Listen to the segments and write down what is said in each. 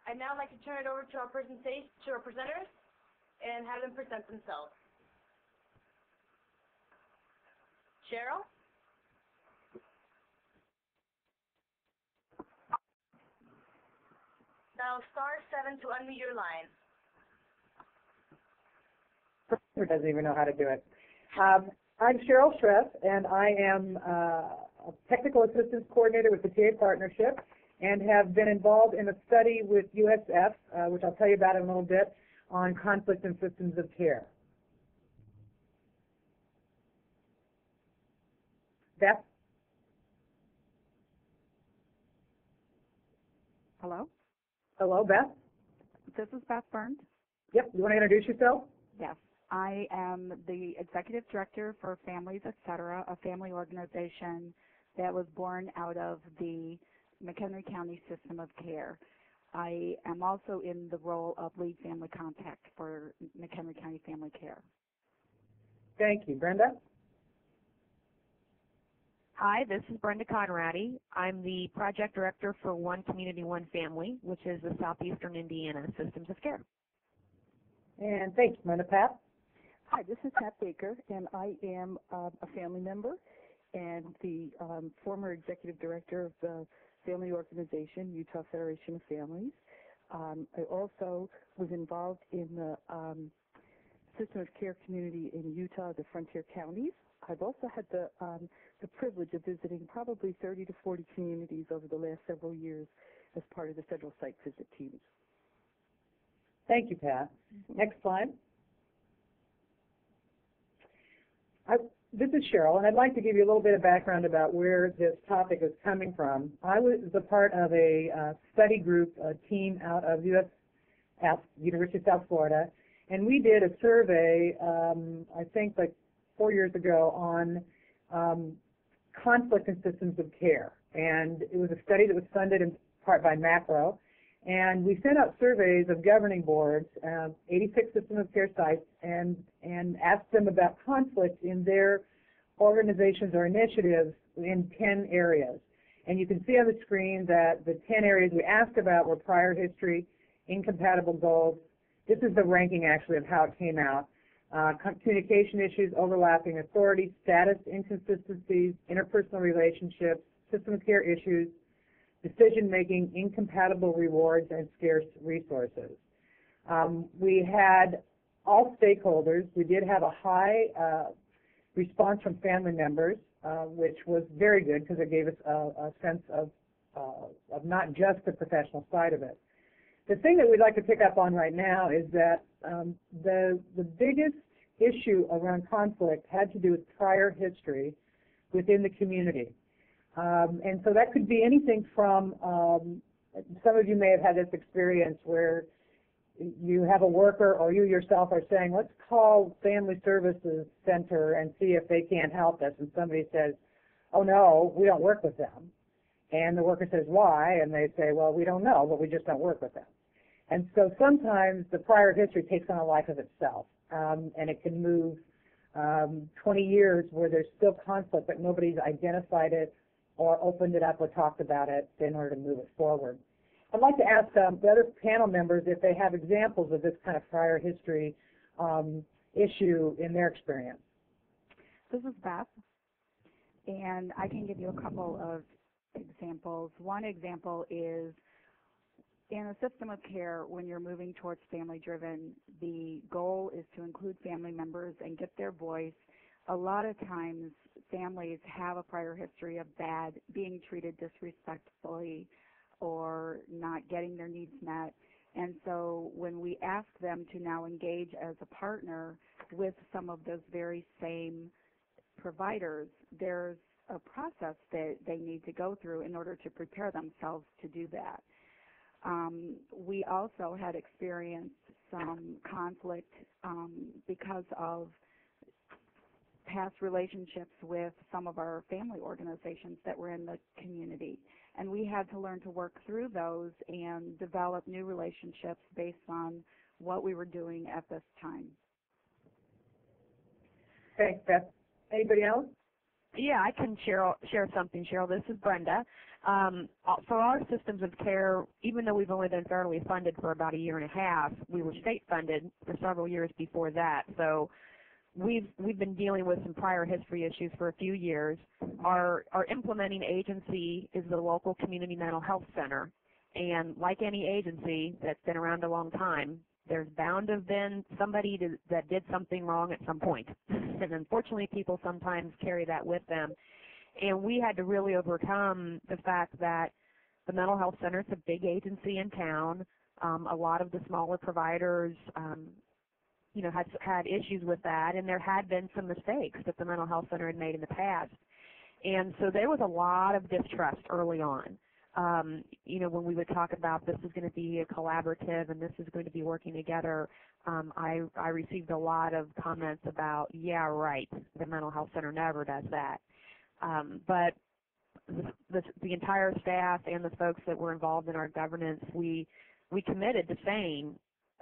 I'd now like to turn it over to our presenters and have them present themselves. Cheryl? Now *7 to unmute your line. Who doesn't even know how to do it. I'm Cheryl Schreff, and I am a Technical Assistance Coordinator with the TA Partnership and have been involved in a study with USF, which I'll tell you about in a little bit, on conflict and systems of care. Beth? Hello? Hello, Beth? This is Beth Burns. Yep, you want to introduce yourself? Yes. I am the Executive Director for Families, Etc., a family organization that was born out of the McHenry County System of Care. I am also in the role of Lead Family Contact for McHenry County Family Care. Thank you. Brenda? Hi, this is Brenda Conradi. I'm the Project Director for One Community, One Family, which is the Southeastern Indiana Systems of Care. And thanks, Brenda. Pat? Hi, this is Pat Baker, and I am a family member and the former executive director of the family organization, Utah Federation of Families. I also was involved in the system of care community in Utah, the frontier counties. I've also had the privilege of visiting probably 30 to 40 communities over the last several years as part of the federal site visit teams. Thank you, Pat. Next slide. This is Cheryl, and I'd like to give you a little bit of background about where this topic is coming from. I was a part of a study group, a team out of USF, University of South Florida, and we did a survey, I think like 4 years ago, on conflict and systems of care. And it was a study that was funded in part by Macro. And we sent out surveys of governing boards, 86 system of care sites, and asked them about conflict in their organizations or initiatives in 10 areas. And you can see on the screen that the 10 areas we asked about were prior history, incompatible goals. This is the ranking, actually, of how it came out. Communication issues, overlapping authority, status inconsistencies, interpersonal relationships, system of care issues, decision-making, incompatible rewards, and scarce resources. We had all stakeholders. We did have a high response from family members, which was very good because it gave us a sense of not just the professional side of it. The thing that we'd like to pick up on right now is that the biggest issue around conflict had to do with prior history within the community. And so that could be anything from, some of you may have had this experience where you have a worker or you yourself are saying, let's call Family Services Center and see if they can't help us. And somebody says, oh no, we don't work with them. And the worker says, why? And they say, well, we don't know, but we just don't work with them. And so sometimes the prior history takes on a life of itself, and it can move 20 years where there's still conflict, but nobody's identified it or opened it up or talked about it in order to move it forward. I'd like to ask the other panel members if they have examples of this kind of prior history issue in their experience. This is Beth, and I can give you a couple of examples. One example is in a system of care, when you're moving towards family-driven, the goal is to include family members and get their voice. A lot of times, families have a prior history of being treated disrespectfully or not getting their needs met. And so when we ask them to now engage as a partner with some of those very same providers, there's a process that they need to go through in order to prepare themselves to do that. We also had experienced some conflict because of past relationships with some of our family organizations that were in the community. And we had to learn to work through those and develop new relationships based on what we were doing at this time. Thanks, Beth. Anybody else? Yeah, I can share something, Cheryl. This is Brenda. For our systems of care, even though we've only been federally funded for about a year and a half, we were state funded for several years before that. So we've been dealing with some prior history issues for a few years. Our implementing agency is the local community mental health center, and like any agency that's been around a long time, there's bound to have been somebody that did something wrong at some point. And unfortunately, people sometimes carry that with them. And we had to really overcome the fact that the mental health center is a big agency in town. A lot of the smaller providers, had issues with that, and there had been some mistakes that the mental health center had made in the past. And so there was a lot of distrust early on. When we would talk about this is going to be a collaborative and this is going to be working together, I received a lot of comments about, yeah, right, the mental health center never does that. But the entire staff and the folks that were involved in our governance, we committed to saying,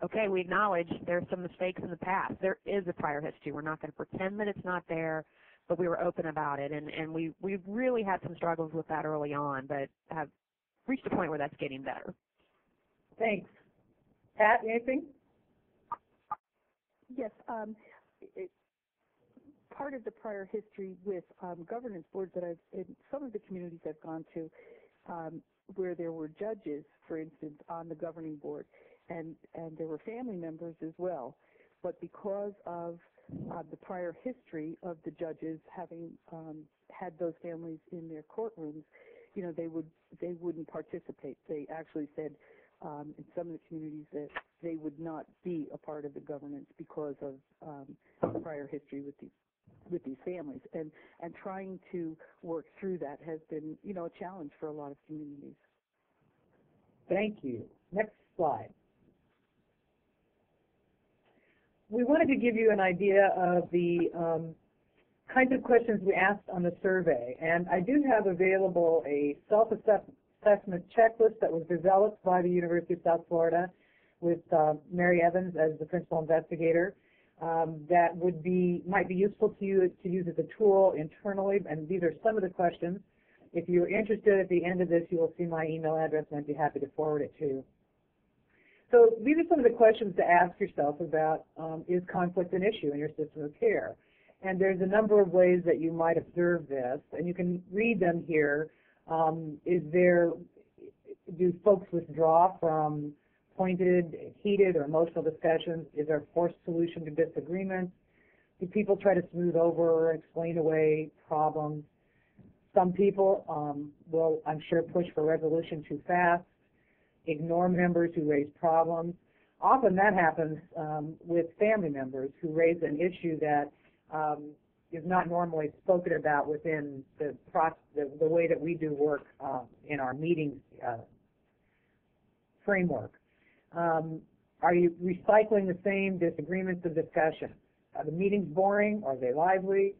okay, we acknowledge there's some mistakes in the past. There is a prior history. We're not going to pretend that it's not there, but we were open about it. And we really had some struggles with that early on, but have reached a point where that's getting better. Thanks. Pat, anything? Yes. Part of the prior history with governance boards that in some of the communities I've gone to, where there were judges, for instance, on the governing board, and there were family members as well. But because of the prior history of the judges having had those families in their courtrooms, they wouldn't participate. They actually said in some of the communities that they would not be a part of the governance because of the prior history with these families. And trying to work through that has been, a challenge for a lot of communities. Thank you. Next slide. We wanted to give you an idea of the kinds of questions we asked on the survey, and I do have available a self-assessment checklist that was developed by the University of South Florida with Mary Evans as the principal investigator that might be useful to you to use as a tool internally, and these are some of the questions. If you're interested, at the end of this, you will see my email address, and I'd be happy to forward it to you. So these are some of the questions to ask yourself about, is conflict an issue in your system of care? And there's a number of ways that you might observe this, and you can read them here. Do folks withdraw from pointed, heated, or emotional discussions? Is there a forced solution to disagreements? Do people try to smooth over or explain away problems? Some people will, I'm sure, push for resolution too fast, ignore members who raise problems. Often that happens with family members who raise an issue that is not normally spoken about within the way that we do work in our meetings framework. Are you recycling the same disagreements of discussion? Are the meetings boring? Are they lively?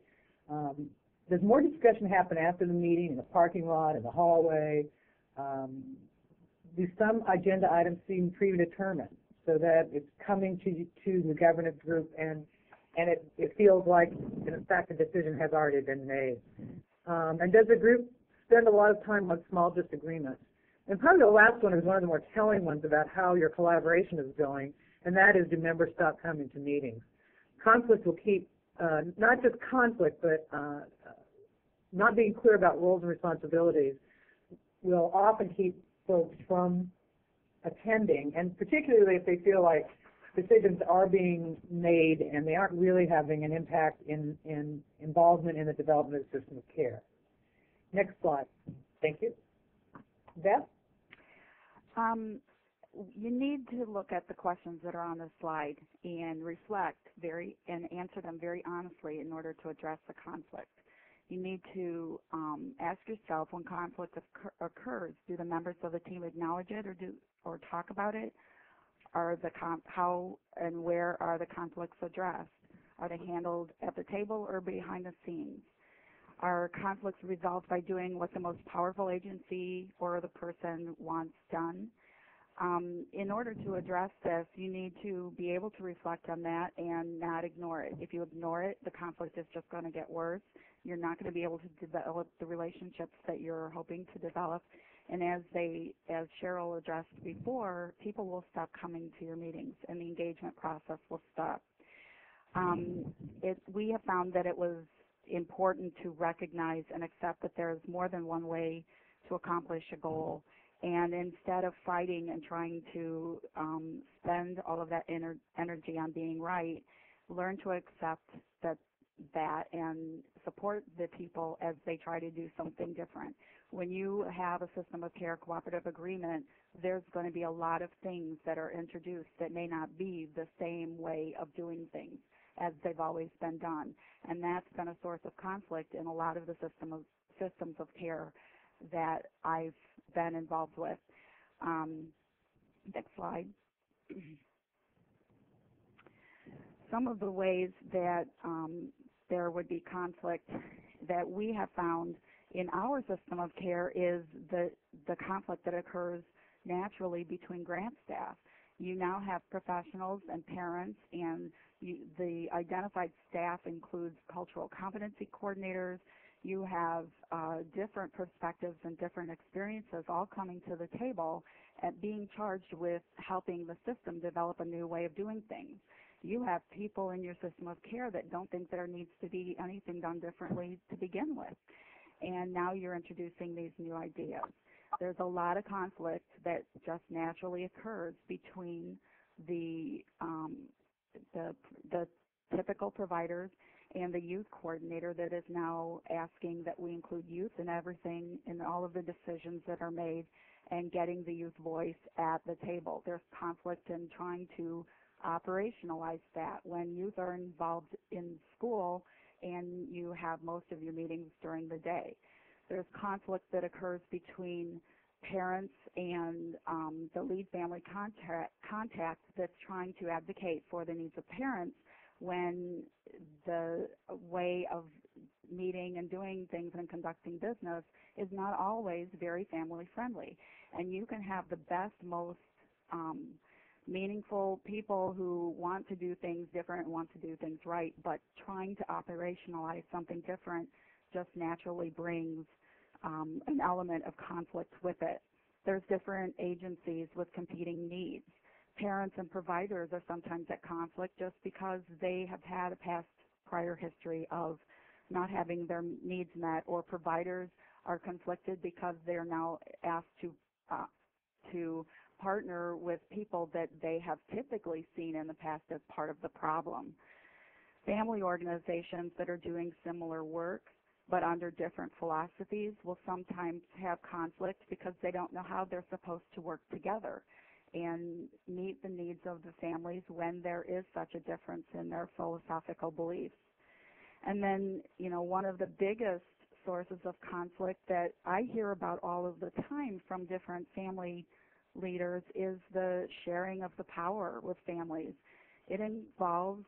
Does more discussion happen after the meeting, in the parking lot, in the hallway? Do some agenda items seem predetermined so that it's coming to the governance group and it feels like, in fact, the decision has already been made? And does the group spend a lot of time on small disagreements? And probably the last one is one of the more telling ones about how your collaboration is going, and that is, do members stop coming to meetings? Conflict will keep, not just conflict, but not being clear about roles and responsibilities will often keep folks from attending, and particularly if they feel like decisions are being made and they aren't really having an impact in involvement in the development of the system of care. Next slide. Thank you. Beth? You need to look at the questions that are on the slide and reflect and answer them very honestly in order to address the conflict. You need to ask yourself, when conflict occurs, do the members of the team acknowledge it or talk about it? How and where are the conflicts addressed? Are they handled at the table or behind the scenes? Are conflicts resolved by doing what the most powerful agency or the person wants done? In order to address this, you need to be able to reflect on that and not ignore it. If you ignore it, the conflict is just going to get worse. You're not going to be able to develop the relationships that you're hoping to develop. And as Cheryl addressed before, people will stop coming to your meetings and the engagement process will stop. We have found that it was important to recognize and accept that there is more than one way to accomplish a goal. And instead of fighting and trying to spend all of that energy on being right, learn to accept that and support the people as they try to do something different. When you have a system of care cooperative agreement, there's going to be a lot of things that are introduced that may not be the same way of doing things as they've always been done. And that's been a source of conflict in a lot of the systems of care that I've been involved with. Next slide. Some of the ways that there would be conflict that we have found in our system of care is the conflict that occurs naturally between grant staff. You now have professionals and parents, and the identified staff includes cultural competency coordinators. You have different perspectives and different experiences all coming to the table and being charged with helping the system develop a new way of doing things. You have people in your system of care that don't think there needs to be anything done differently to begin with. And now you're introducing these new ideas. There's a lot of conflict that just naturally occurs between the typical providers and the youth coordinator that is now asking that we include youth in everything, in all of the decisions that are made, and getting the youth voice at the table. There's conflict in trying to operationalize that. When youth are involved in school and you have most of your meetings during the day, there's conflict that occurs between parents and the lead family contact that's trying to advocate for the needs of parents when the way of meeting and doing things and conducting business is not always very family friendly. And you can have the best, most meaningful people who want to do things different and want to do things right, but trying to operationalize something different just naturally brings an element of conflict with it. There's different agencies with competing needs. Parents and providers are sometimes at conflict just because they have had a past prior history of not having their needs met, or providers are conflicted because they're now asked to partner with people that they have typically seen in the past as part of the problem. Family organizations that are doing similar work but under different philosophies will sometimes have conflict because they don't know how they're supposed to work together and meet the needs of the families when there is such a difference in their philosophical beliefs. And then, one of the biggest sources of conflict that I hear about all of the time from different family leaders is the sharing of the power with families. It involves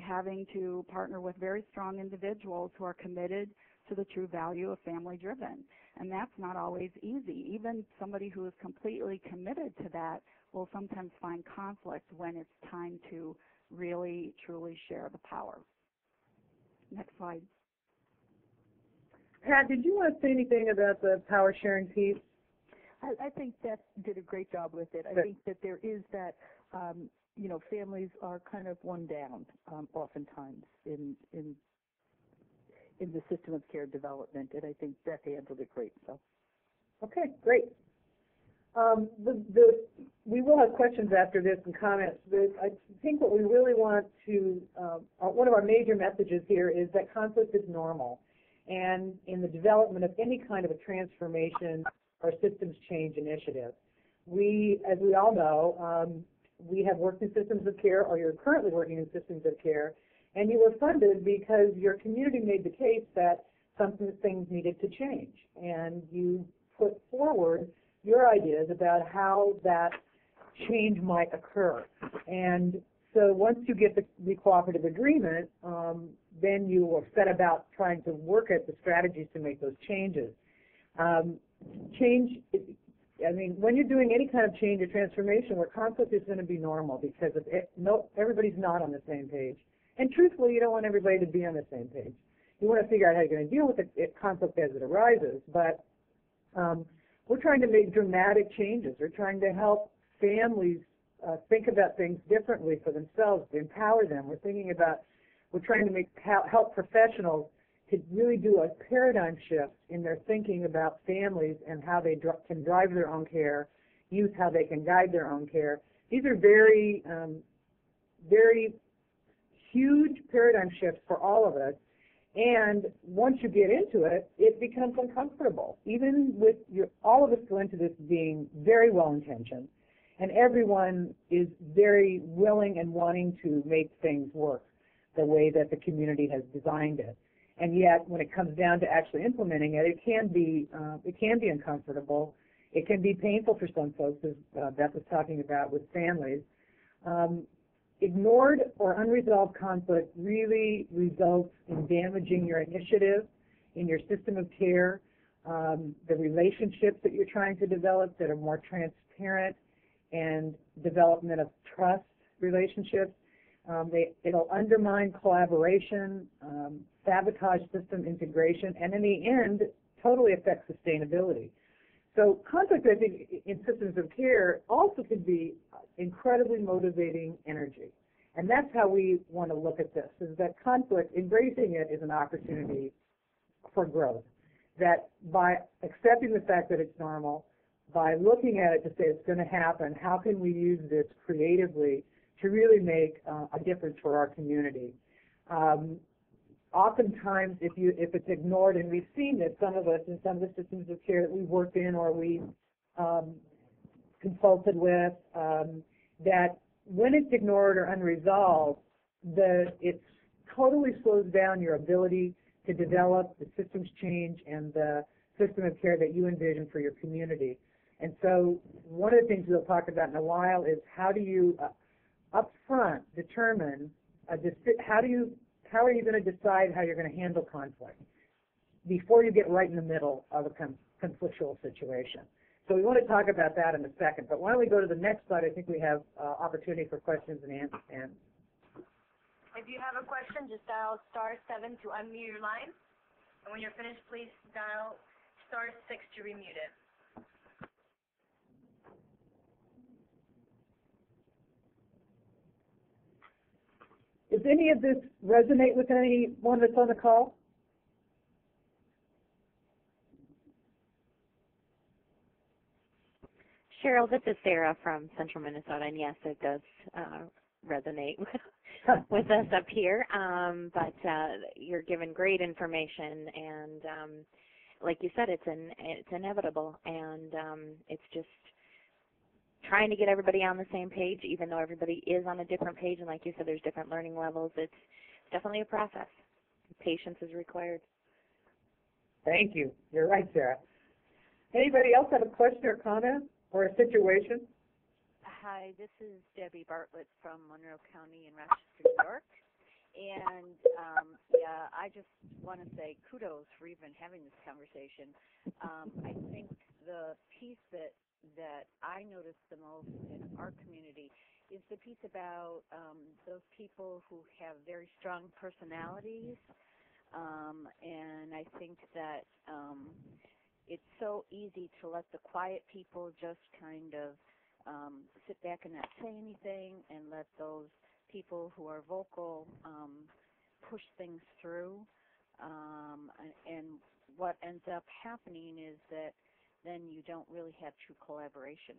having to partner with very strong individuals who are committed to the true value of family-driven. And that's not always easy. Even somebody who is completely committed to that will sometimes find conflict when it's time to really, truly share the power. Next slide. Pat, did you want to say anything about the power sharing piece? I think Beth did a great job with it. I think that there is that, families are kind of one down oftentimes in the system of care development, and I think Beth handled it great. So, okay, great. We will have questions after this and comments, but I think what we really want to, one of our major messages here is that conflict is normal. And in the development of any kind of a transformation or systems change initiative, as we all know, we have worked in systems of care, or you're currently working in systems of care, and you were funded because your community made the case that some things needed to change. And you put forward your ideas about how that change might occur. And so once you get the cooperative agreement, then you will set about trying to work at the strategies to make those changes. I mean, when you're doing any kind of change or transformation where conflict is going to be normal because everybody's not on the same page. And truthfully, you don't want everybody to be on the same page. You want to figure out how you're going to deal with conflict as it arises. But we're trying to make dramatic changes. We're trying to help families think about things differently for themselves, to empower them. We're trying to help professionals to really do a paradigm shift in their thinking about families and how they can drive their own care, youth, how they can guide their own care. These are very, very huge paradigm shifts for all of us. And once you get into it, it becomes uncomfortable. Even with all of us go into this being very well-intentioned, and everyone is very willing and wanting to make things work the way that the community has designed it. And yet, when it comes down to actually implementing it, it can be uncomfortable. It can be painful for some folks, as Beth was talking about with families. Ignored or unresolved conflict really results in damaging your initiative, in your system of care, the relationships that you're trying to develop that are more transparent, and development of trust relationships. It'll undermine collaboration, sabotage system integration, and in the end, totally affect sustainability. So conflict, I think, in systems of care also could be incredibly motivating energy. And that's how we want to look at this, is that conflict, embracing it is an opportunity for growth. That by accepting the fact that it's normal, by looking at it to say it's going to happen, how can we use this creatively to really make a difference for our community? Oftentimes, if it's ignored, and we've seen that some of us in some of the systems of care that we've worked in or we've consulted with, that when it's ignored or unresolved, it totally slows down your ability to develop the systems change and the system of care that you envision for your community. And so one of the things we'll talk about in a while is how do you up front determine how are you going to decide how you're going to handle conflict before you get right in the middle of a conflictual situation. So we want to talk about that in a second, but why don't we go to the next slide? I think we have opportunity for questions and answers. If you have a question, just dial *7 to unmute your line, and when you're finished, please dial *6 to remute it. Does any of this resonate with anyone that's on the call? Cheryl, this is Sarah from Central Minnesota, and yes, it does resonate with us up here. But you're given great information, and like you said, it's inevitable, and it's just trying to get everybody on the same page, even though everybody is on a different page, and like you said, there's different learning levels. It's definitely a process. Patience is required. Thank you. You're right, Sarah. Anybody else have a question or comment or a situation? Hi, this is Debbie Bartlett from Monroe County in Rochester, New York. And I just want to say kudos for even having this conversation. I think the piece that I notice the most in our community is the piece about those people who have very strong personalities. And I think that it's so easy to let the quiet people just kind of sit back and not say anything, and let those people who are vocal push things through. And what ends up happening is that then you don't really have true collaboration.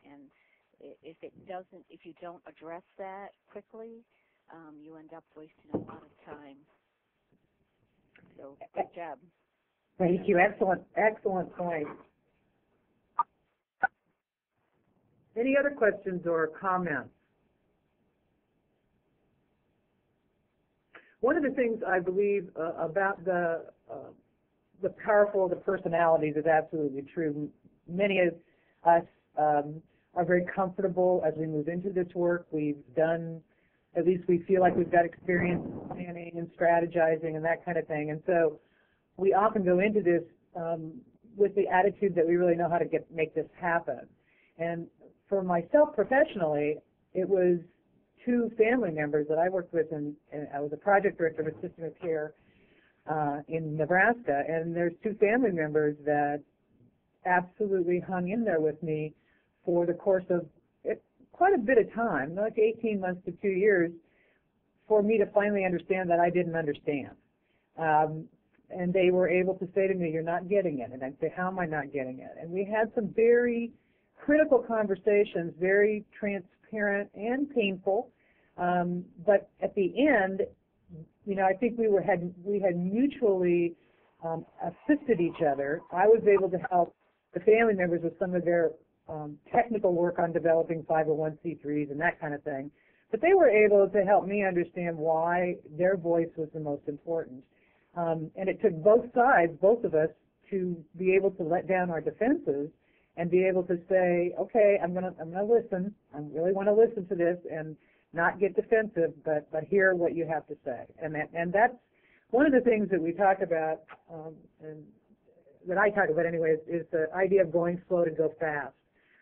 And if you don't address that quickly, you end up wasting a lot of time. So good job. Thank you. Excellent point. Any other questions or comments? One of the things I believe about the powerful of the personalities is absolutely true. Many of us are very comfortable as we move into this work. We've done, at least we feel like we've got experience planning and strategizing and that kind of thing. And so we often go into this with the attitude that we really know how to make this happen. And for myself professionally, it was two family members that I worked with, and I was a project director of a system of care in Nebraska, and there's two family members that absolutely hung in there with me for the course of quite a bit of time, like 18 months to 2 years, for me to finally understand that I didn't understand. And they were able to say to me, "You're not getting it." And I'd say, "How am I not getting it?" And we had some very critical conversations, very transparent and painful. But at the end, I think we had mutually assisted each other. I was able to help the family members with some of their technical work on developing 501c3s and that kind of thing. But they were able to help me understand why their voice was the most important. And it took both sides, both of us, to be able to let down our defenses and be able to say, okay, I'm gonna listen. I really want to listen to this and not get defensive, but hear what you have to say. And that's one of the things that we talk about, and that I talk about anyways, is the idea of going slow to go fast.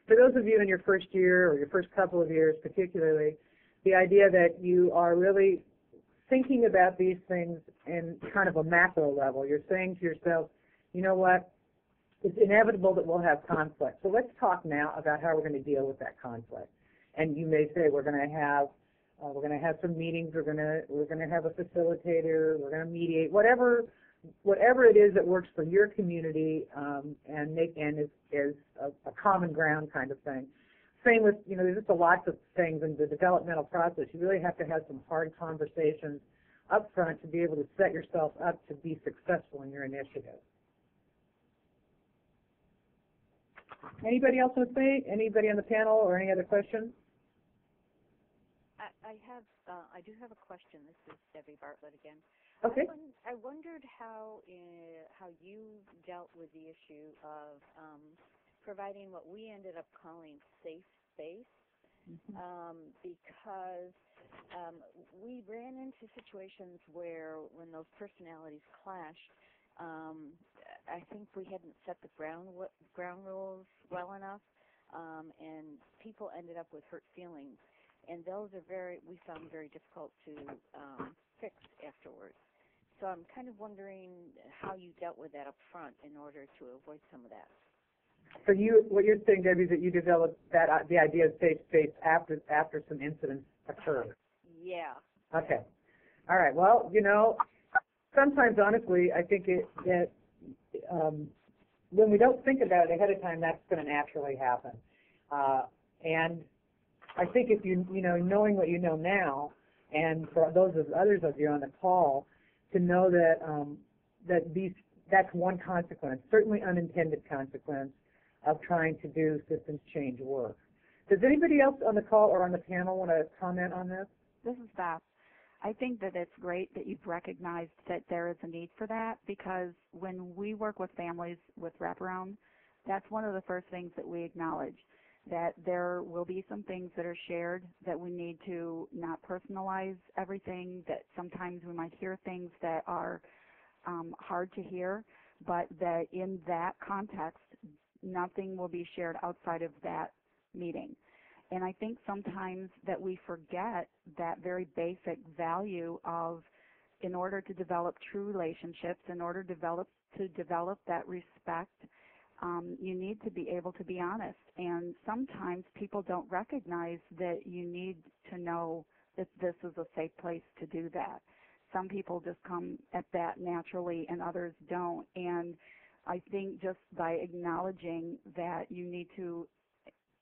For those of you in your first year or your first couple of years particularly, the idea that you are really thinking about these things in kind of a macro level. You're saying to yourself, you know what, it's inevitable that we'll have conflict. So let's talk now about how we're going to deal with that conflict. And you may say we're going to have some meetings. We're going to have a facilitator. We're going to mediate. Whatever it is that works for your community, and is a common ground kind of thing. Same with, there's just lots of things in the developmental process. You really have to have some hard conversations up front to be able to set yourself up to be successful in your initiative. Anybody else want to say? Anybody on the panel or any other questions? I do have a question. This is Debbie Bartlett again. Okay. I wondered how you dealt with the issue of providing what we ended up calling safe space, because we ran into situations where when those personalities clashed, I think we hadn't set the ground rules well enough, and people ended up with hurt feelings. And those are we found very difficult to fix afterwards. So I'm kind of wondering how you dealt with that up front in order to avoid some of that. So what you're saying, Debbie, is that you developed the idea of safe space after some incidents occurred. Yeah. Okay. All right. Well, sometimes, honestly, I think that when we don't think about it ahead of time, that's going to naturally happen. And I think if knowing what you know now, and for those others of you on the call, to know that that's one consequence, certainly unintended consequence, of trying to do systems change work. Does anybody else on the call or on the panel want to comment on this? This is Beth. I think that it's great that you've recognized that there is a need for that, because when we work with families with wraparound, that's one of the first things that we acknowledge, that there will be some things that are shared, that we need to not personalize everything, that sometimes we might hear things that are hard to hear, but that in that context, nothing will be shared outside of that meeting. And I think sometimes that we forget that very basic value of, in order to develop true relationships, in order to develop that respect, you need to be able to be honest. And sometimes people don't recognize that you need to know that this is a safe place to do that. Some people just come at that naturally and others don't. And I think just by acknowledging that you need to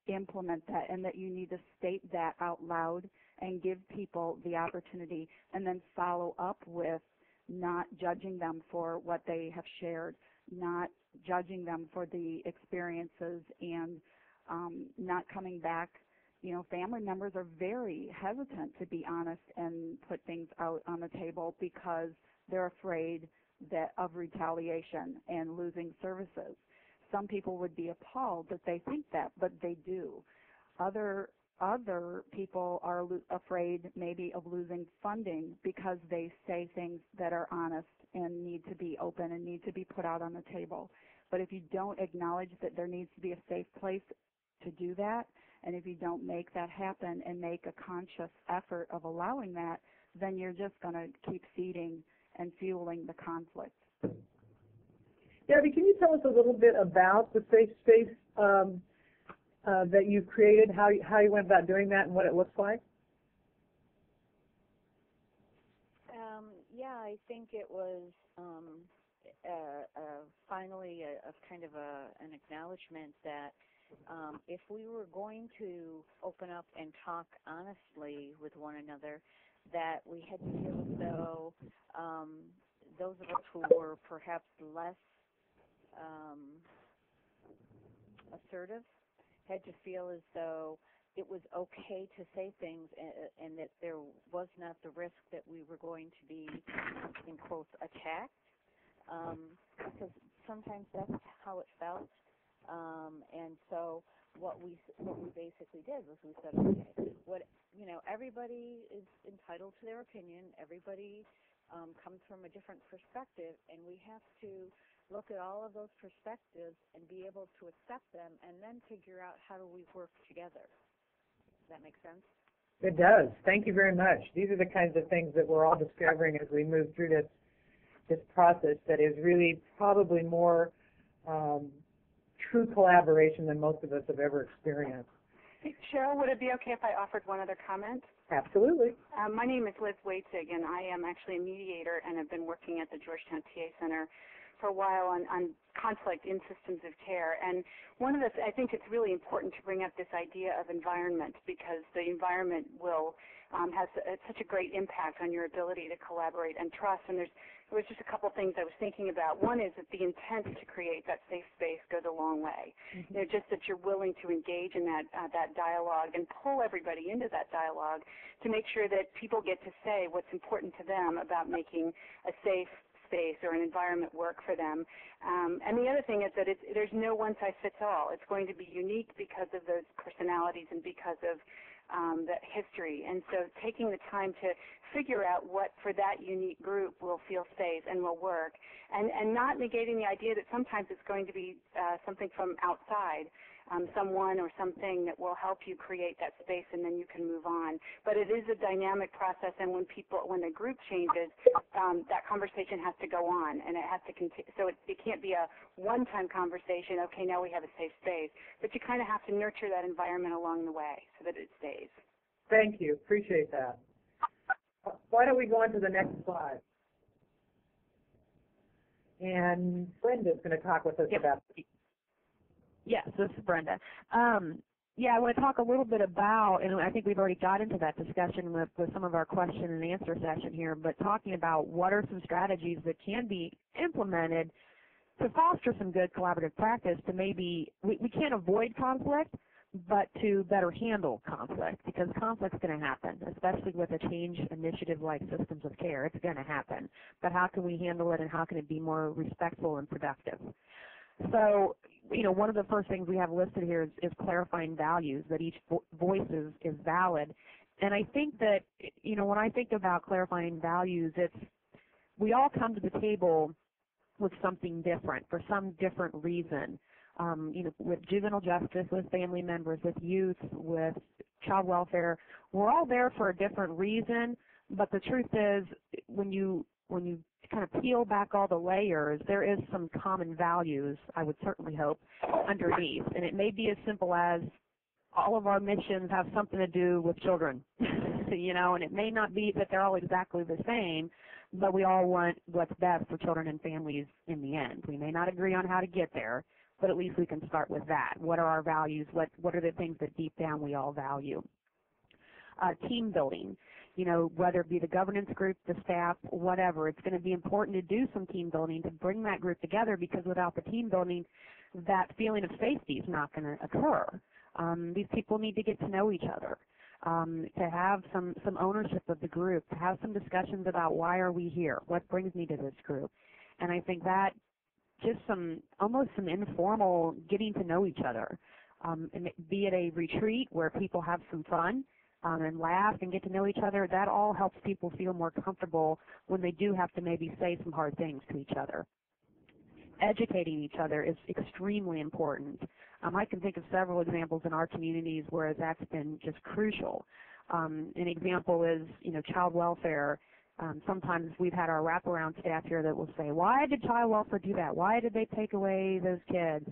implement that and that you need to state that out loud and give people the opportunity, and then follow up with not judging them for what they have shared, not judging them for the experiences, and not coming back. Family members are very hesitant to be honest and put things out on the table because they're afraid of retaliation and losing services. Some people would be appalled that they think that, but they do. Other people are afraid maybe of losing funding because they say things that are honest and need to be open and need to be put out on the table. But if you don't acknowledge that there needs to be a safe place to do that, and if you don't make that happen and make a conscious effort of allowing that, then you're just going to keep feeding and fueling the conflict. Debbie, can you tell us a little bit about the safe space that you've created, how you went about doing that and what it looks like? Yeah, I think it was finally a kind of an acknowledgement that if we were going to open up and talk honestly with one another, that we had to feel as though those of us who were perhaps less assertive had to feel as though it was okay to say things and that there was not the risk that we were going to be, in quotes, attacked, because sometimes that's how it felt. And so what we basically did was we said, okay, everybody is entitled to their opinion. Everybody comes from a different perspective, and we have to look at all of those perspectives and be able to accept them, and then figure out how do we work together. Does that make sense? It does. Thank you very much. These are the kinds of things that we're all discovering as we move through this process that is really probably more true collaboration than most of us have ever experienced. Hey, Cheryl, would it be okay if I offered one other comment? Absolutely. My name is Liz Waitzig, and I am actually a mediator and have been working at the Georgetown TA Center for a while on conflict in systems of care. And one of the, I think it's really important to bring up this idea of environment, because the environment will has such a great impact on your ability to collaborate and trust. And there was just a couple things I was thinking about. One is that the intent to create that safe space goes a long way. Mm-hmm. Just that you're willing to engage in that dialogue and pull everybody into that dialogue to make sure that people get to say what's important to them about making a safe space or an environment work for them. And the other thing is that there's no one-size-fits-all. It's going to be unique because of those personalities and because of that history. And so taking the time to figure out what for that unique group will feel safe and will work, and not negating the idea that sometimes it's going to be something from outside, someone or something that will help you create that space, and then you can move on. But it is a dynamic process, and when the group changes, that conversation has to go on, and it has to continue. So it can't be a one-time conversation, okay, now we have a safe space, but you kind of have to nurture that environment along the way so that it stays. Thank you. Appreciate that. Why don't we go on to the next slide? And Brenda's going to talk with us about this. Yes, this is Brenda. Yeah, I want to talk a little bit about, and I think we've already got into that discussion with some of our question and answer session here, but talking about what are some strategies that can be implemented to foster some good collaborative practice to maybe, we can't avoid conflict, but to better handle conflict, because conflict's going to happen, especially with a change initiative like systems of care. It's going to happen. But how can we handle it, and how can it be more respectful and productive? So, one of the first things we have listed here is clarifying values, that each voice is valid. And I think that, when I think about clarifying values, we all come to the table with something different, for some different reason. With juvenile justice, with family members, with youth, with child welfare, we're all there for a different reason. But the truth is, when you kind of peel back all the layers, there is some common values, I would certainly hope, underneath. And it may be as simple as all of our missions have something to do with children, and it may not be that they're all exactly the same, but we all want what's best for children and families in the end. We may not agree on how to get there, but at least we can start with that. What are our values? What are the things that deep down we all value? Team building, whether it be the governance group, the staff, whatever, it's going to be important to do some team building to bring that group together, because without the team building, that feeling of safety is not going to occur. These people need to get to know each other, to have some ownership of the group, to have some discussions about why are we here, what brings me to this group. And I think that just almost some informal getting to know each other, and be it a retreat where people have some fun, and laugh and get to know each other, that all helps people feel more comfortable when they do have to maybe say some hard things to each other. educating each other is extremely important. I can think of several examples in our communities where that's been just crucial. An example is, child welfare. Sometimes we've had our wraparound staff here that will say, why did child welfare do that? Why did they take away those kids?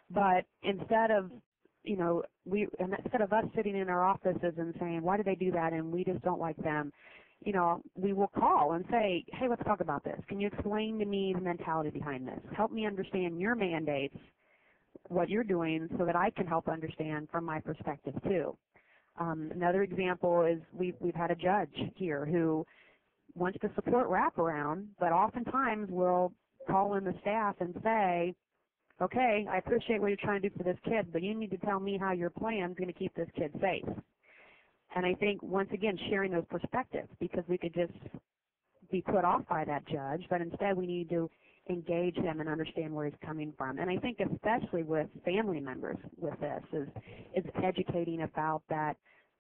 But instead of us sitting in our offices and saying, why did they do that, and we just don't like them, we will call and say, hey, let's talk about this. Can you explain to me the mentality behind this? Help me understand your mandates, what you're doing, so that I can help understand from my perspective too. Another example is we've had a judge here who wants to support wraparound, but oftentimes will call in the staff and say, okay, I appreciate what you're trying to do for this kid, but you need to tell me how your plan is going to keep this kid safe. And I think, once again, sharing those perspectives, because we could just be put off by that judge, but instead we need to engage them and understand where he's coming from. And I think especially with family members with this is educating about that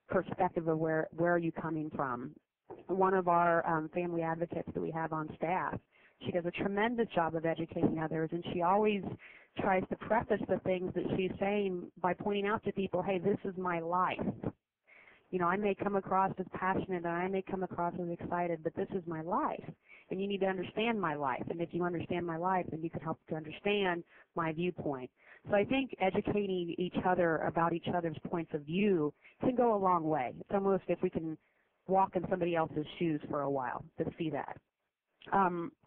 perspective of where are you coming from. One of our family advocates that we have on staff, she does a tremendous job of educating others, and she always tries to preface the things that she's saying by pointing out to people, hey, this is my life. I may come across as passionate and I may come across as excited, but this is my life, and you need to understand my life. And if you understand my life, then you can help to understand my viewpoint. So I think educating each other about each other's points of view can go a long way. It's almost if we can walk in somebody else's shoes for a while to see that.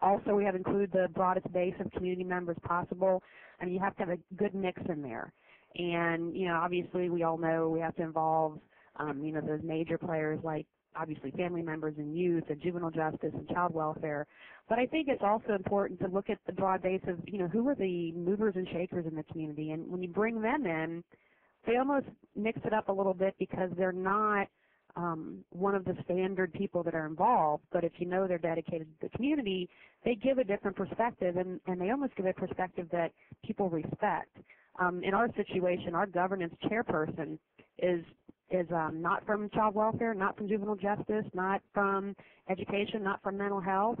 Also, we have included the broadest base of community members possible. I mean, you have to have a good mix in there. And, obviously we all know we have to involve, those major players like, obviously, family members and youth and juvenile justice and child welfare. But I think it's also important to look at the broad base of, who are the movers and shakers in the community. And when you bring them in, they almost mix it up a little bit because they're not one of the standard people that are involved, but if they're dedicated to the community, they give a different perspective, and they almost give a perspective that people respect. In our situation, our governance chairperson is not from child welfare, not from juvenile justice, not from education, not from mental health.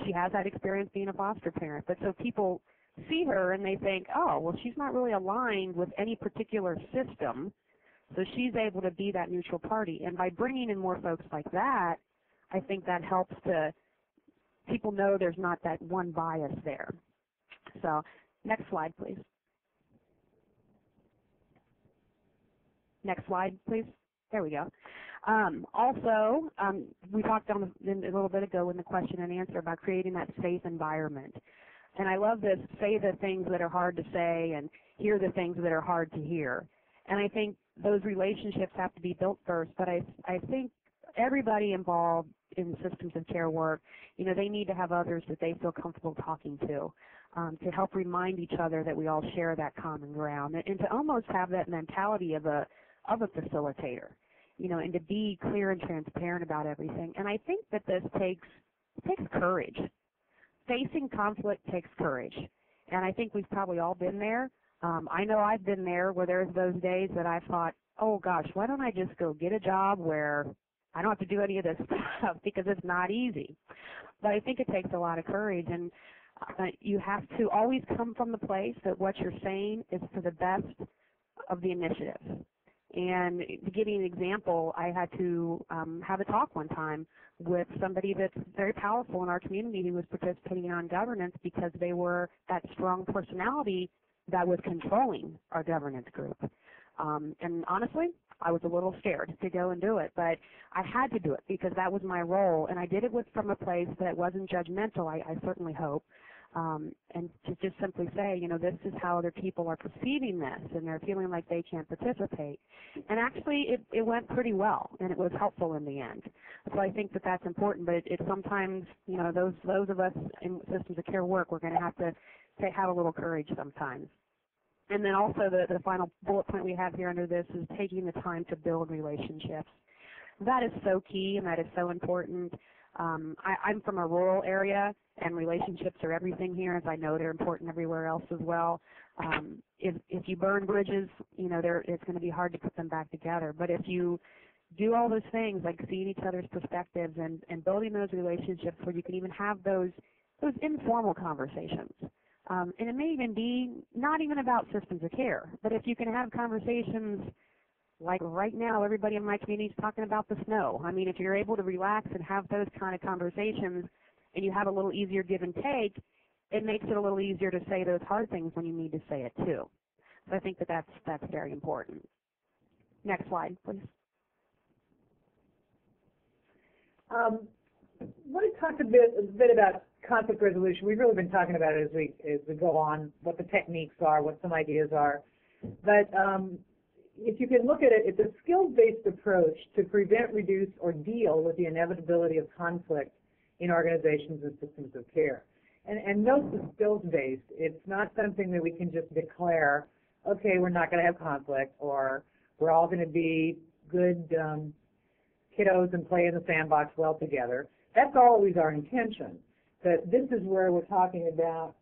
She has that experience being a foster parent, but so people see her and they think, oh, well, she's not really aligned with any particular system. So she's able to be that neutral party. And by bringing in more folks like that, I think that helps to people know there's not that one bias there. So next slide, please. Next slide, please. There we go. Also, we talked on a little bit ago in the question and answer about creating that safe environment. And I love this, say the things that are hard to say and hear the things that are hard to hear. And I think those relationships have to be built first, but I think everybody involved in systems of care work, they need to have others that they feel comfortable talking to help remind each other that we all share that common ground, and to almost have that mentality of a facilitator, and to be clear and transparent about everything. And I think that this takes courage. Facing conflict takes courage, and I think we've probably all been there. I know I've been there where there's those days that I thought, oh gosh, why don't I just go get a job where I don't have to do any of this stuff, because it's not easy. But I think it takes a lot of courage, and you have to always come from the place that what you're saying is for the best of the initiative. And to give you an example, I had to have a talk one time with somebody that's very powerful in our community who was participating on governance because they were that strong personality that was controlling our governance group. And honestly, I was a little scared to go and do it, but I had to do it because that was my role, and I did it from a place that wasn't judgmental, I certainly hope, and to just simply say, this is how other people are perceiving this, and they're feeling like they can't participate. And actually, it went pretty well, and it was helpful in the end. So I think that that's important, but it sometimes, those of us in systems of care work, we're going to have to have a little courage sometimes. And then also the final bullet point we have here under this is taking the time to build relationships. That is so key, and that is so important. I'm from a rural area, and relationships are everything here, as I know they're important everywhere else as well. If you burn bridges, it's going to be hard to put them back together. But if you do all those things like seeing each other's perspectives and building those relationships where you can even have those informal conversations And it may even be not even about systems of care, but if you can have conversations like right now, everybody in my community is talking about the snow. I mean, if you're able to relax and have those kind of conversations and you have a little easier give and take, it makes it a little easier to say those hard things when you need to say it too. So I think that that's very important. Next slide, please. I want to talk a bit about conflict resolution. We've really been talking about it as we go on, what the techniques are, what some ideas are. But if you can look at it, it's a skills-based approach to prevent, reduce, or deal with the inevitability of conflict in organizations and systems of care. And note the skills-based. It's not something that we can just declare, okay, we're not going to have conflict, or we're all going to be good kiddos and play in the sandbox well together. That's always our intention. But this is where we're talking about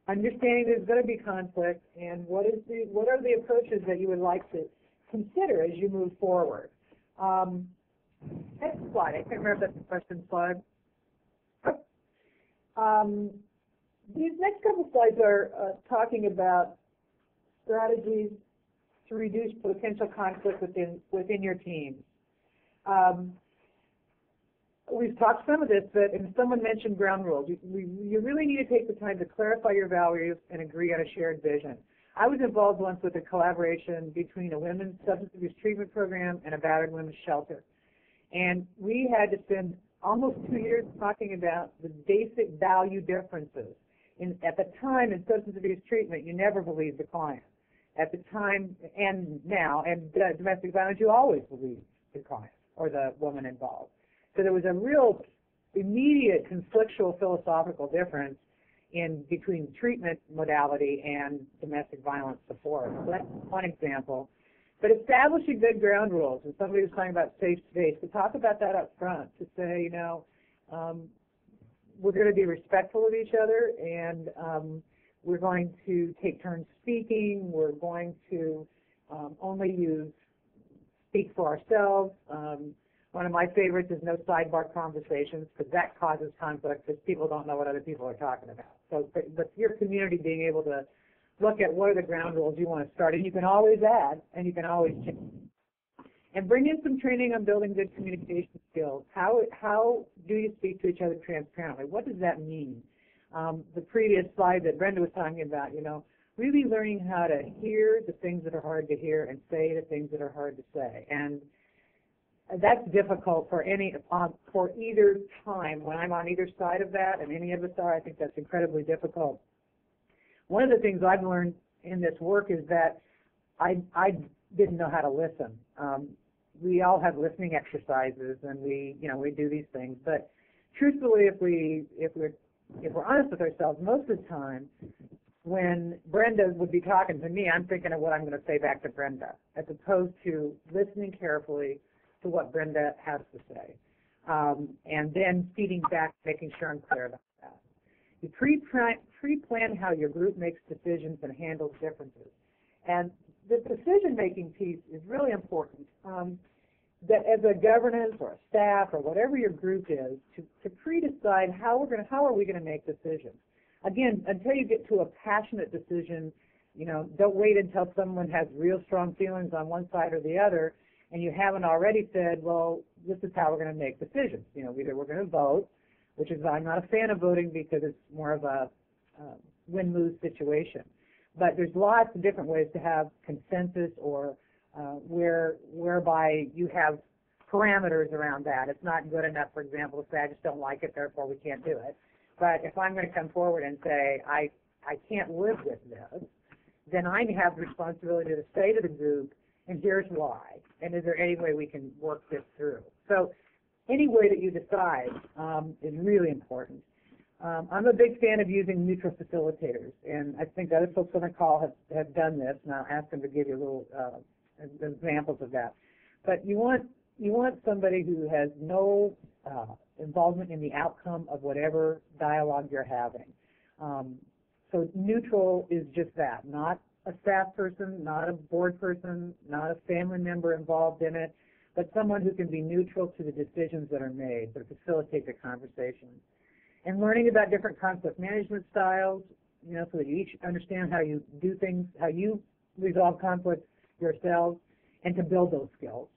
understanding there's going to be conflict, and what are the approaches that you would like to consider as you move forward. Next slide. I can't remember if that's the question slide. These next couple slides are talking about strategies to reduce potential conflict within your team. We've talked some of this, but and someone mentioned ground rules. You really need to take the time to clarify your values and agree on a shared vision. I was involved once with a collaboration between a women's substance abuse treatment program and a battered women's shelter. And we had to spend almost 2 years talking about the basic value differences. At the time in substance abuse treatment, you never believed the client. At the time and now, and domestic violence, you always believe the client or the woman involved. So there was a real immediate conflictual philosophical difference in between treatment modality and domestic violence support. So that's one example. But establishing good ground rules, and somebody was talking about safe space, to talk about that up front, to say, you know, we're going to be respectful of each other, and we're going to take turns speaking, we're going to only speak for ourselves. One of my favorites is no sidebar conversations, because that causes conflict because people don't know what other people are talking about. So, but your community being able to look at what are the ground rules you want to start, and you can always add, and you can always change. And bring in some training on building good communication skills. How do you speak to each other transparently? What does that mean? The previous slide that Brenda was talking about, you know, really learning how to hear the things that are hard to hear and say the things that are hard to say. And that's difficult for either time. When I'm on either side of that, and any of us are, I think that's incredibly difficult. One of the things I've learned in this work is that I didn't know how to listen. We all have listening exercises, and we do these things. But truthfully, if we're honest with ourselves, most of the time, when Brenda would be talking to me, I'm thinking of what I'm going to say back to Brenda, as opposed to listening carefully to what Brenda has to say, and then feeding back, making sure I'm clear about that. You pre-plan how your group makes decisions and handles differences. And the decision-making piece is really important, that as a governance or a staff or whatever your group is, to pre-decide how are we going to make decisions. Again, until you get to a passionate decision, you know, don't wait until someone has real strong feelings on one side or the other, and you haven't already said, well, this is how we're going to make decisions. You know, either we're going to vote, which is, I'm not a fan of voting because it's more of a win-lose situation. But there's lots of different ways to have consensus, or whereby you have parameters around that. It's not good enough, for example, to say, I just don't like it, therefore we can't do it. But if I'm going to come forward and say, I can't live with this, then I have the responsibility to say to the group, and here's why, and is there any way we can work this through? So any way that you decide is really important. I'm a big fan of using neutral facilitators, and I think other folks on the call have done this, and I'll ask them to give you little examples of that. But you want somebody who has no involvement in the outcome of whatever dialogue you're having. So neutral is just that, not a staff person, not a board person, not a family member involved in it, but someone who can be neutral to the decisions that are made, but facilitate the conversation. and learning about different conflict management styles, you know, so that you each understand how you do things, how you resolve conflicts yourselves, and to build those skills.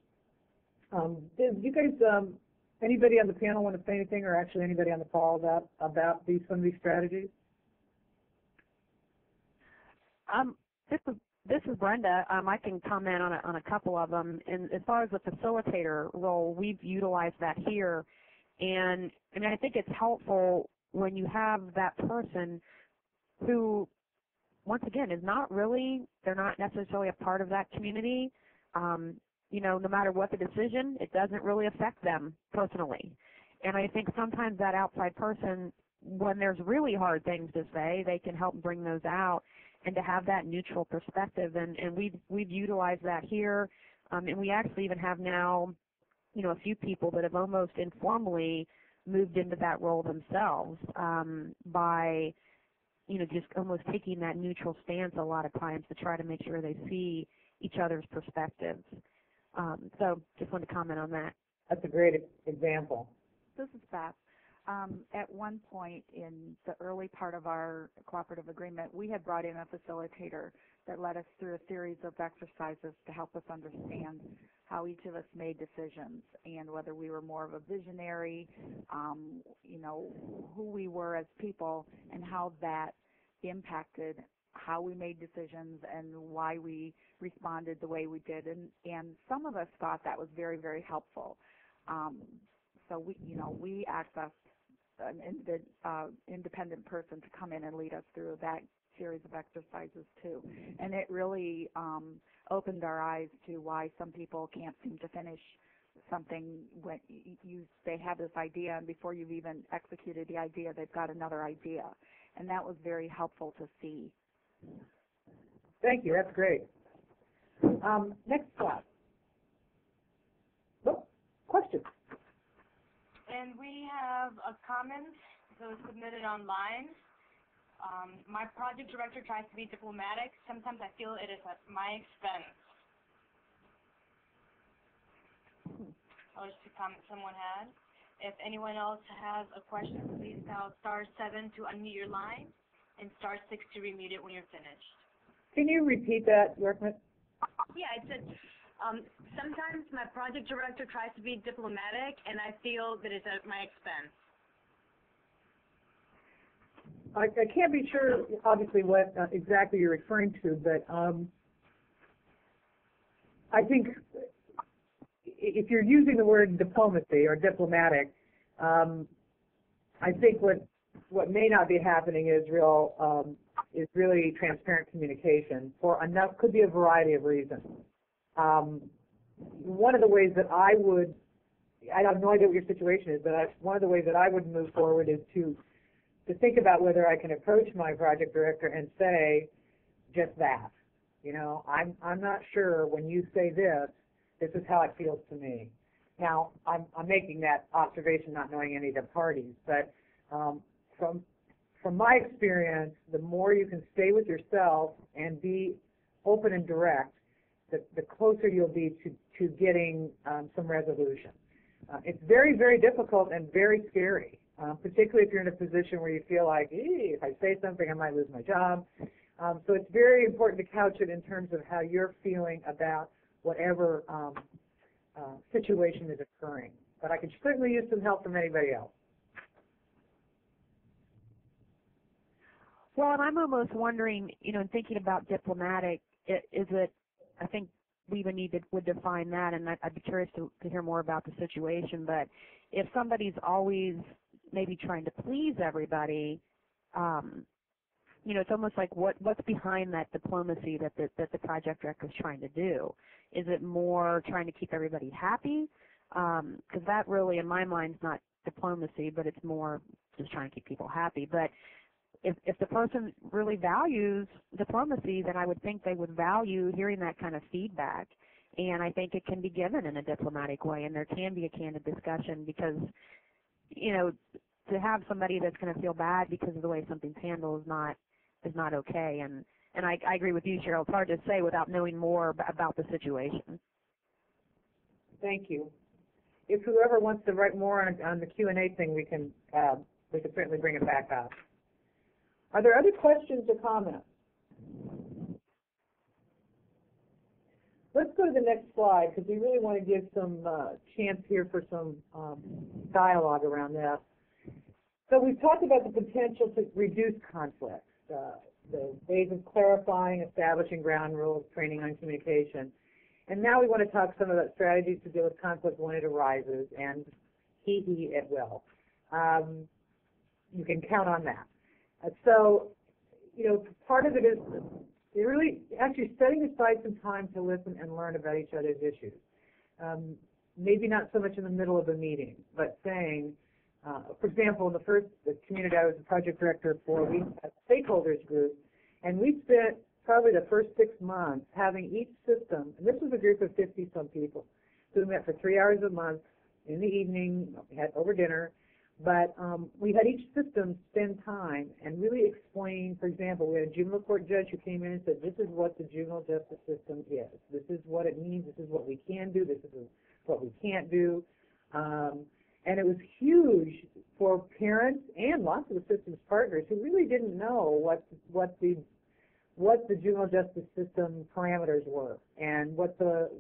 Did you guys, anybody on the panel want to say anything, or actually anybody on the call about some of these strategies? This is Brenda. I can comment on a couple of them. And as far as the facilitator role, we've utilized that here. And I mean, I think it's helpful when you have that person who, once again, is not really, they're not necessarily a part of that community. You know, no matter what the decision, it doesn't really affect them personally. And I think sometimes that outside person, when there's really hard things to say, they can help bring those out, and to have that neutral perspective. And we've utilized that here. And we actually even have now, you know, a few people that have almost informally moved into that role themselves by, you know, just almost taking that neutral stance a lot of times to try to make sure they see each other's perspectives. So just wanted to comment on that. That's a great example. This is Beth. At one point in the early part of our cooperative agreement, we had brought in a facilitator that led us through a series of exercises to help us understand how each of us made decisions and whether we were more of a visionary, you know, who we were as people and how that impacted how we made decisions and why we responded the way we did. And some of us thought that was very, very helpful. So we accessed an independent person to come in and lead us through that series of exercises too. And it really opened our eyes to why some people can't seem to finish something when they have this idea, and before you've even executed the idea, they've got another idea. And that was very helpful to see. Thank you. That's great. Next slide. Oh, questions? And we have a comment that was submitted online. My project director tries to be diplomatic. Sometimes I feel it is at my expense. That was the comment someone had. If anyone else has a question, please dial *7 to unmute your line and *6 to remute it when you're finished. Can you repeat that, Yorkman? Yeah, it said, sometimes my project director tries to be diplomatic, and I feel that it's at my expense. I can't be sure, obviously, what exactly you're referring to, but I think if you're using the word diplomacy or diplomatic, I think what may not be happening is really transparent communication for enough, could be a variety of reasons. One of the ways that I have no idea what your situation is, but one of the ways that I would move forward is to think about whether I can approach my project director and say just that. You know, I'm not sure when you say this is how it feels to me. Now, I'm making that observation not knowing any of the parties, but from my experience, the more you can stay with yourself and be open and direct, the closer you'll be to getting some resolution. It's very, very difficult and very scary, particularly if you're in a position where you feel like, if I say something, I might lose my job. So it's very important to couch it in terms of how you're feeling about whatever situation is occurring. But I could certainly use some help from anybody else. Well, and I'm almost wondering, you know, in thinking about diplomatic, I think we even would define that, and I'd be curious to hear more about the situation, but if somebody's always maybe trying to please everybody, you know, it's almost like what's behind that diplomacy that the project director is trying to do? Is it more trying to keep everybody happy? Because that really, in my mind, is not diplomacy, but it's more just trying to keep people happy. But if the person really values diplomacy, then I would think they would value hearing that kind of feedback. And I think it can be given in a diplomatic way, and there can be a candid discussion because, you know, to have somebody that's going to feel bad because of the way something's handled is not okay. And I agree with you, Cheryl. It's hard to say without knowing more about the situation. Thank you. If whoever wants to write more on the Q&A thing, we can we could certainly bring it back up. Are there other questions or comments? Let's go to the next slide because we really want to give some chance here for some dialogue around this. So we've talked about the potential to reduce conflicts, the ways of clarifying, establishing ground rules, training on communication. And now we want to talk some about strategies to deal with conflict when it arises, and it will. You can count on that. So, you know, part of it is really actually setting aside some time to listen and learn about each other's issues. Maybe not so much in the middle of a meeting, but saying, for example, in the community I was the project director for, we had a stakeholders group, and we spent probably the first 6 months having each system, and this was a group of 50-some people, so we met for 3 hours a month in the evening, we had over dinner, but we had each system spend time and really explain. For example, we had a juvenile court judge who came in and said, this is what the juvenile justice system is. This is what it means. This is what we can do. This is what we can't do. And it was huge for parents and lots of the system's partners who really didn't know what the juvenile justice system parameters were and what the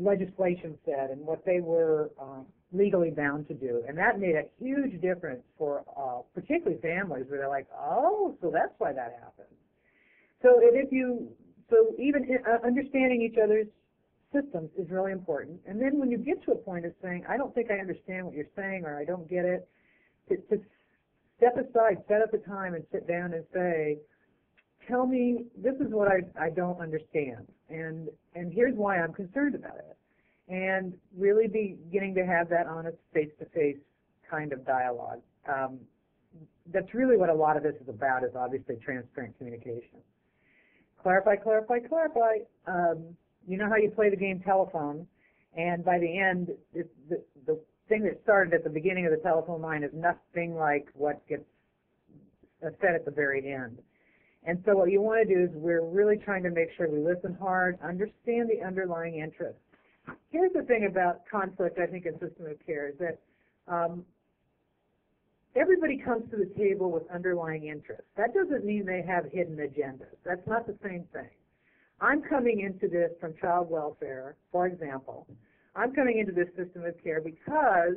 legislation said and what they were legally bound to do. And that made a huge difference for particularly families where they're like, oh, so that's why that happened. So even understanding each other's systems is really important. And then when you get to a point of saying, I don't think I understand what you're saying or I don't get it, to step aside, set up a time and sit down and say, tell me, this is what I don't understand, and here's why I'm concerned about it. And really beginning to have that honest face-to-face kind of dialogue. That's really what a lot of this is about, is obviously transparent communication. Clarify, clarify, clarify. You know how you play the game telephone, and by the end, the thing that started at the beginning of the telephone line is nothing like what gets said at the very end. And so what you want to do is we're really trying to make sure we listen hard, understand the underlying interest. Here's the thing about conflict, I think, in system of care, is that everybody comes to the table with underlying interests. That doesn't mean they have hidden agendas. That's not the same thing. I'm coming into this from child welfare, for example. I'm coming into this system of care because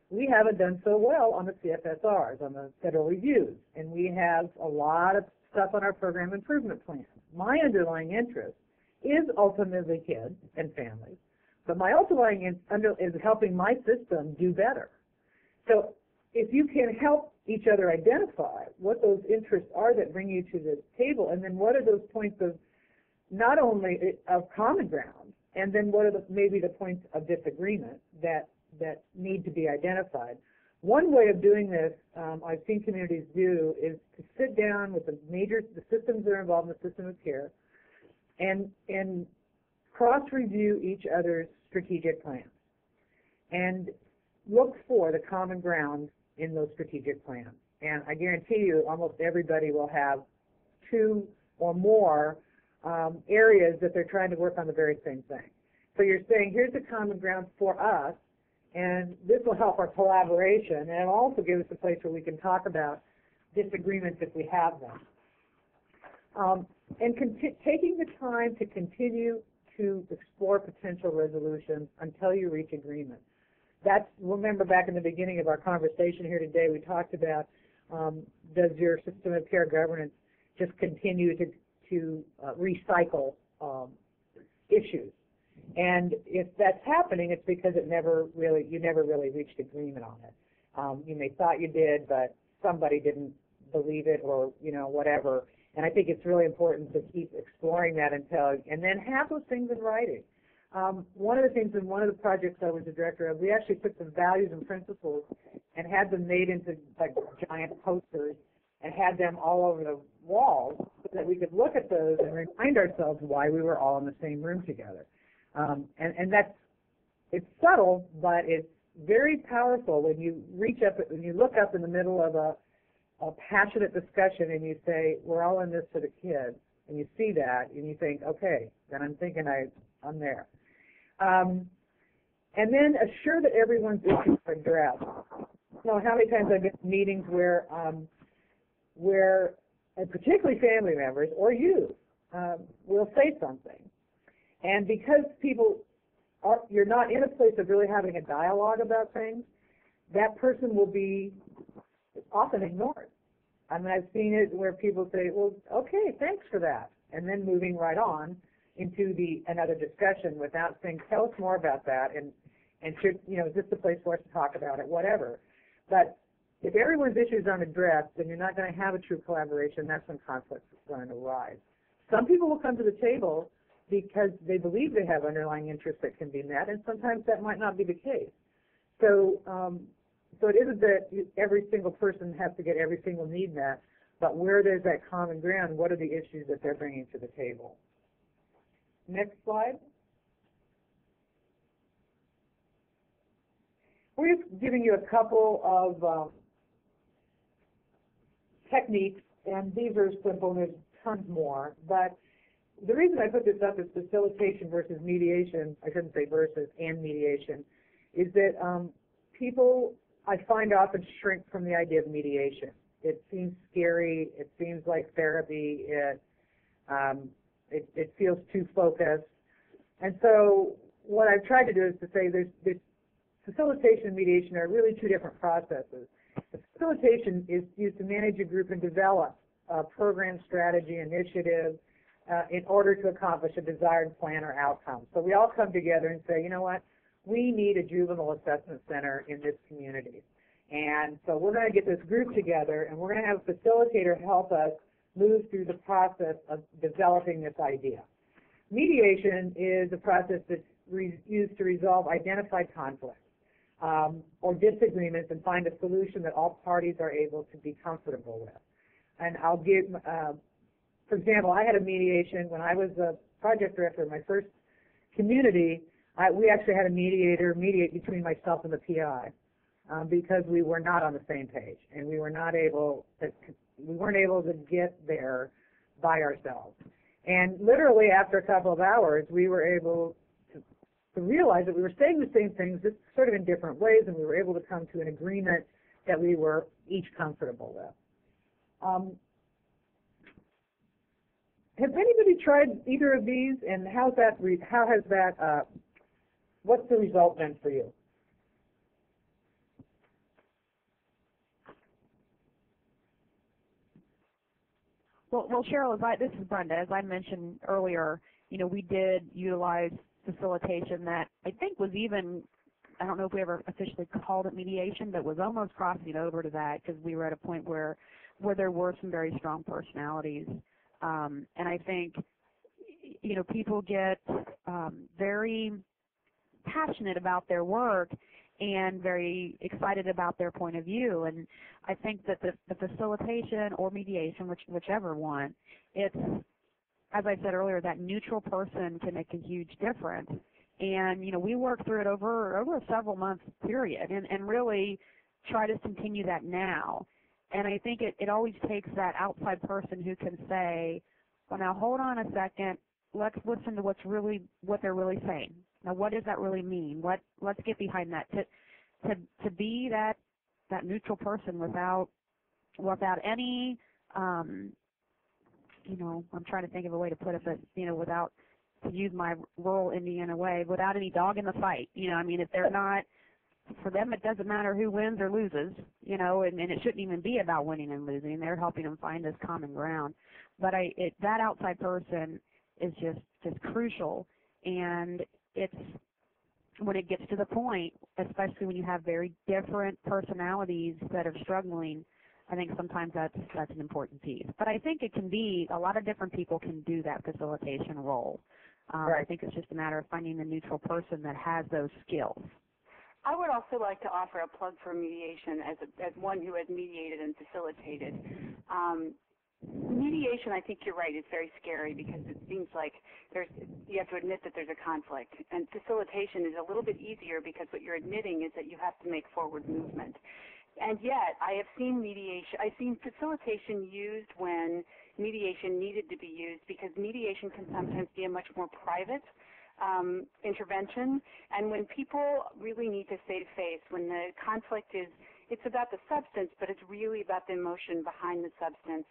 we haven't done so well on the CFSRs, on the federal reviews, and we have a lot of stuff on our program improvement plan. My underlying interest is ultimately kids and families, but my underlying is helping my system do better. So if you can help each other identify what those interests are that bring you to the table, and then what are those points of not only of common ground, and then what are maybe the points of disagreement that need to be identified. One way of doing this, I've seen communities do, is to sit down with the systems that are involved in the system of care and cross-review each other's strategic plans and look for the common ground in those strategic plans. And I guarantee you almost everybody will have 2 or more areas that they're trying to work on the very same thing. So you're saying, here's the common ground for us, and this will help our collaboration, and it'll also give us a place where we can talk about disagreements if we have them. And taking the time to continue to explore potential resolutions until you reach agreement. Remember back in the beginning of our conversation here today, we talked about does your system of care governance just continue to recycle issues? And if that's happening, it's because you never really reached agreement on it. You may thought you did, but somebody didn't believe it, or whatever. And I think it's really important to keep exploring that and then have those things in writing. One of the things in one of the projects I was the director of, we actually took some values and principles and had them made into like giant posters and had them all over the walls so that we could look at those and remind ourselves why we were all in the same room together. And it's subtle, but it's very powerful when you when you look up in the middle of a passionate discussion and you say, we're all in this for the kids, and you see that and you think, okay, then I'm thinking I'm there. And then assure that everyone's issues are addressed. know how many times I've been in meetings where and particularly family members or you will say something, and because you're not in a place of really having a dialogue about things, that person will be often ignored. I mean, I've seen it where people say, well, okay, thanks for that, and then moving right on into another discussion without saying, tell us more about that, and should, is this the place for us to talk about it, whatever. But if everyone's issues aren't addressed, then you're not going to have a true collaboration. That's when conflict is going to arise. Some people will come to the table because they believe they have underlying interests that can be met, and sometimes that might not be the case. So it isn't that every single person has to get every single need met, but where there's that common ground, what are the issues that they're bringing to the table? Next slide. We're just giving you a couple of techniques, and these are simple, and there's tons more, but the reason I put this up is facilitation versus mediation, I shouldn't say versus, and mediation, is that people, I find, often shrink from the idea of mediation. It seems scary, it seems like therapy, it feels too focused. And so what I've tried to do is to say there's facilitation and mediation are really two different processes. The facilitation is used to manage a group and develop a program, strategy, initiative in order to accomplish a desired plan or outcome. So we all come together and say, you know what, we need a juvenile assessment center in this community. And so we're going to get this group together, and we're going to have a facilitator help us move through the process of developing this idea. Mediation is a process that's used to resolve identified conflicts or disagreements and find a solution that all parties are able to be comfortable with. And I'll give, for example, I had a mediation when I was a project director of my first community. We actually had a mediator mediate between myself and the PI because we were not on the same page, and we weren't able to get there by ourselves. And literally after a couple of hours, we were able to realize that we were saying the same things, just sort of in different ways, and we were able to come to an agreement that we were each comfortable with. Has anybody tried either of these, and what's the result been for you? Well, Cheryl, this is Brenda. As I mentioned earlier, we did utilize facilitation that I think was even, I don't know if we ever officially called it mediation, but was almost crossing over to that because we were at a point where there were some very strong personalities. And I think, people get very passionate about their work and very excited about their point of view. And I think that the facilitation or mediation, whichever one, it's, as I said earlier, that neutral person can make a huge difference. And, we work through it over a several months period and really try to continue that now. And I think it always takes that outside person who can say, well, now hold on a second, let's listen to what they're really saying. Now, what does that really mean? Let's get behind that. To be that neutral person without any, I'm trying to think of a way to put it, but without, to use my rural Indiana way, without any dog in the fight. If they're not, for them it doesn't matter who wins or loses, and it shouldn't even be about winning and losing. They're helping them find this common ground. But that outside person is just crucial, and it's when it gets to the point, especially when you have very different personalities that are struggling, I think sometimes that's an important piece. But I think it can be, a lot of different people can do that facilitation role. Right. I think it's just a matter of finding the neutral person that has those skills. I would also like to offer a plug for mediation as one who has mediated and facilitated. Mediation, I think you're right, is very scary because it seems like you have to admit that there's a conflict. And facilitation is a little bit easier because what you're admitting is that you have to make forward movement. And yet, I've seen facilitation used when mediation needed to be used because mediation can sometimes be a much more private intervention, and when people really need to face-to-face, when the conflict is it's about the substance, but it's really about the emotion behind the substance.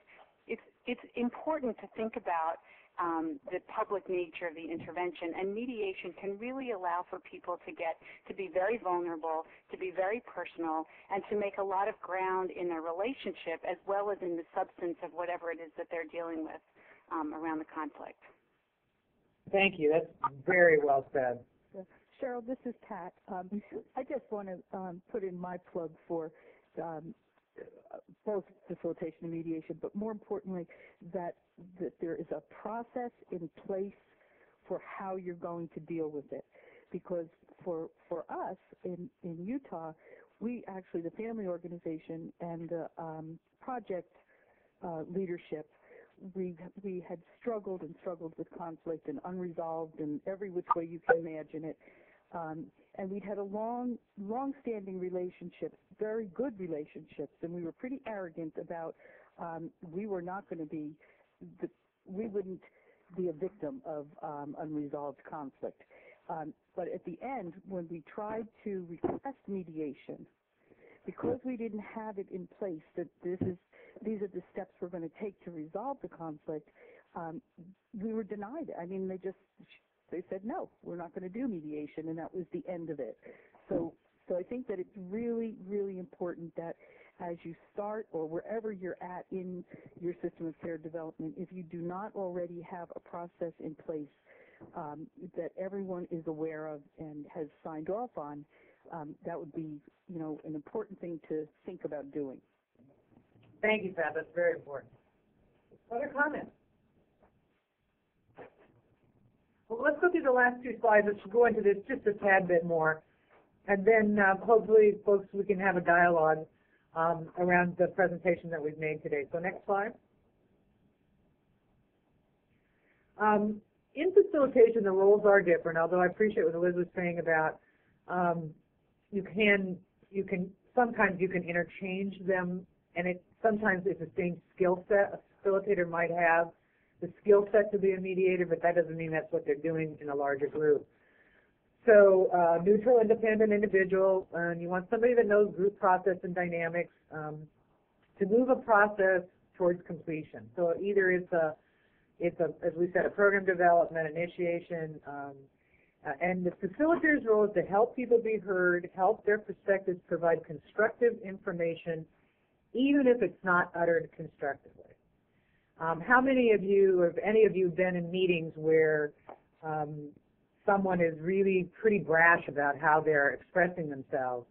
It's important to think about the public nature of the intervention, and mediation can really allow for people to be very vulnerable, to be very personal, and to make a lot of ground in their relationship as well as in the substance of whatever it is that they're dealing with around the conflict. Thank you. That's very well said. Cheryl, this is Pat. I just want to put in my plug for both facilitation and mediation, but more importantly, that there is a process in place for how you're going to deal with it. Because for us in Utah, we actually, the family organization and the project leadership, we had struggled with conflict and unresolved in every which way you can imagine it. And we'd had a long-standing relationships, very good relationships, and we were pretty arrogant about we wouldn't be a victim of unresolved conflict. But at the end, when we tried to request mediation, because we didn't have it in place that these are the steps we're going to take to resolve the conflict, we were denied it. I mean, they said, no, we're not going to do mediation, and that was the end of it. So I think that it's really, really important that as you start or wherever you're at in your system of care development, if you do not already have a process in place that everyone is aware of and has signed off on, that would be, an important thing to think about doing. Thank you, Pat. That's very important. Other comments? Well, let's go through the last two slides. Let's go into this just a tad bit more. And then hopefully, folks, we can have a dialogue around the presentation that we've made today. So next slide. In facilitation, the roles are different, although I appreciate what Liz was saying about sometimes you can interchange them, and sometimes it's the same skill set. A facilitator might have the skill set to be a mediator, but that doesn't mean that's what they're doing in a larger group. So neutral, independent individual, and you want somebody that knows group process and dynamics to move a process towards completion. So either it's as we said, a program development, initiation, and the facilitator's role is to help people be heard, help their perspectives provide constructive information, even if it's not uttered constructively. How many of you, or have any of you, been in meetings where someone is really pretty brash about how they're expressing themselves,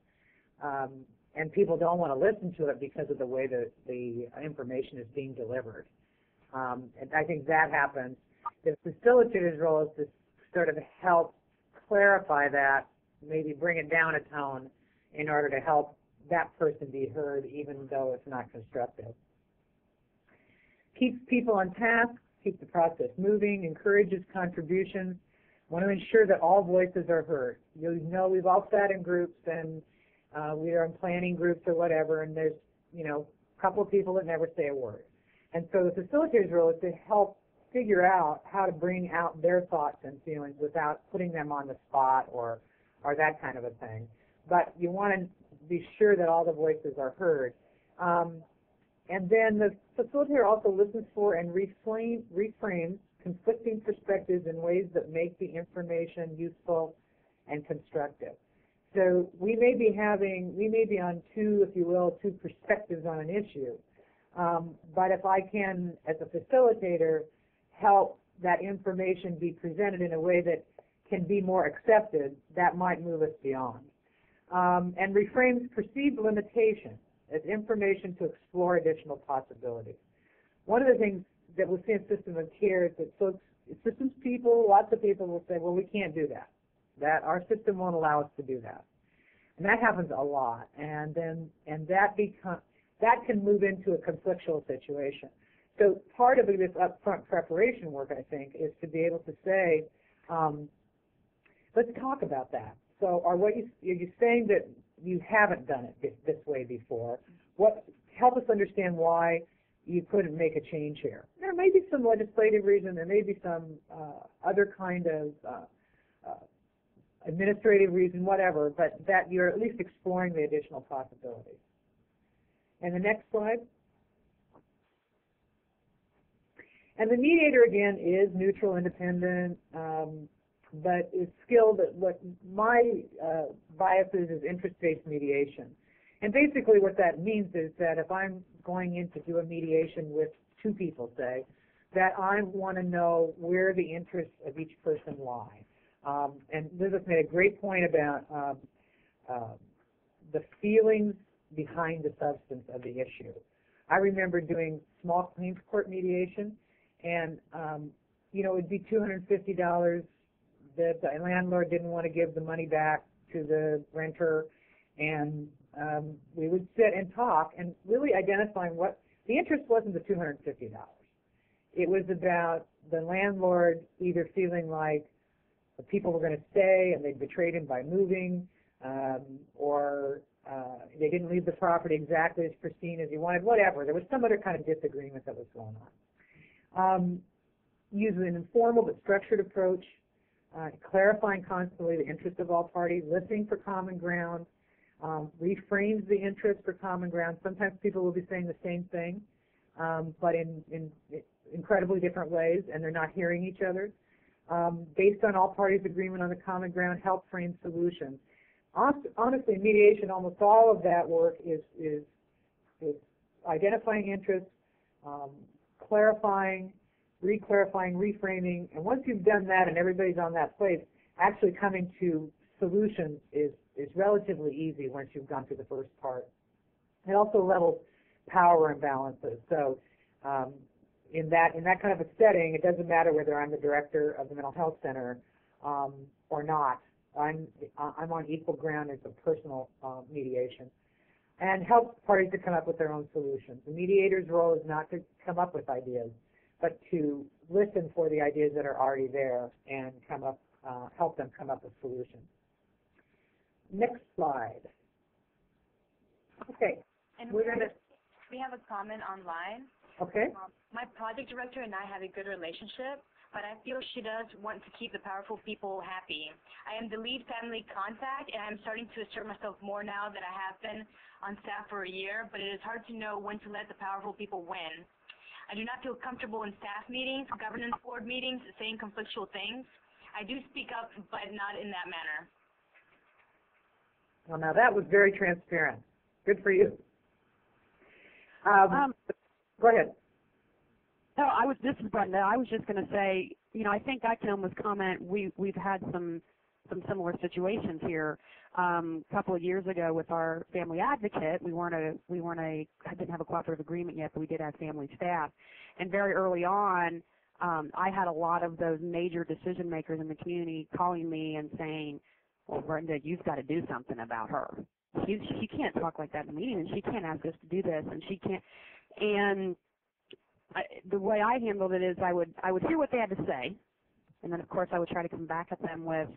and people don't want to listen to it because of the way that the information is being delivered? And I think that happens. The facilitator's role is to sort of help clarify that, maybe bring it down a tone in order to help that person be heard, even though it's not constructive. Keeps people on task, keeps the process moving, encourages contributions. Want to ensure that all voices are heard. You know, we've all sat in groups, and we are in planning groups or whatever, and there's, a couple of people that never say a word. And so the facilitator's role is to help figure out how to bring out their thoughts and feelings without putting them on the spot or that kind of a thing. But you want to be sure that all the voices are heard. And then the facilitator also listens for and reframes conflicting perspectives in ways that make the information useful and constructive. So we may be on two perspectives on an issue. But if I can, as a facilitator, help that information be presented in a way that can be more accepted, that might move us beyond. And reframes perceived limitations as information to explore additional possibilities. One of the things that we'll see in system of care is that systems people, lots of people will say, well, we can't do that. That our system won't allow us to do that. And that happens a lot. And that can move into a conflictual situation. So part of this upfront preparation work, I think, is to be able to say, let's talk about that. So are you saying that you haven't done it this way before? Help us understand why you couldn't make a change here. There may be some legislative reason, there may be some other kind of administrative reason, whatever, but that you're at least exploring the additional possibilities. And the next slide. And the mediator, again, is neutral, independent, but is skilled at what my bias is interest-based mediation. And basically what that means is that if I'm going in to do a mediation with two people, say, that I want to know where the interests of each person lie. And Liz made a great point about the feelings behind the substance of the issue. I remember doing small claims court mediation, and you know, it would be $250 that the landlord didn't want to give the money back to the renter, and we would sit and talk and really identifying what the interest wasn't the $250. It was about the landlord either feeling like the people were going to stay and they betrayed him by moving, or they didn't leave the property exactly as pristine as he wanted, whatever. There was some other kind of disagreement that was going on. Using an informal but structured approach, clarifying constantly the interest of all parties, listening for common ground, reframes the interest for common ground. Sometimes people will be saying the same thing, but in incredibly different ways, and they're not hearing each other. Based on all parties' agreement on the common ground, help frame solutions. Honestly, mediation, almost all of that work is identifying interests, clarifying, re-clarifying, reframing, and once you've done that and everybody's on that place, actually coming to solutions is relatively easy once you've gone through the first part. It also levels power imbalances. So in that kind of a setting, it doesn't matter whether I'm the director of the mental health center or not. I'm on equal ground as a personal mediation, and help parties to come up with their own solutions. The mediator's role is not to come up with ideas, but to listen for the ideas that are already there and come up, help them come up with solutions. Next slide. Okay. And we have a comment online. Okay. My project director and I have a good relationship, but I feel she does want to keep the powerful people happy. I am the lead family contact, and I'm starting to assert myself more now that I have been on staff for a year, but it is hard to know when to let the powerful people win. I do not feel comfortable in staff meetings, governance board meetings, saying conflictual things. I do speak up, but not in that manner. Well, now that was very transparent. Good for you. Go ahead. No, this is Brenda. I was just going to say, you know, I think I can almost comment. We've had some similar situations here. A couple of years ago with our family advocate, we didn't have a cooperative agreement yet, but we did have family staff. And very early on, I had a lot of those major decision makers in the community calling me and saying, well, Brenda, you've got to do something about her. She can't talk like that in the meeting, and she can't ask us to do this, and she can't. And the way I handled it is I would hear what they had to say, and then of course I would try to come back at them with,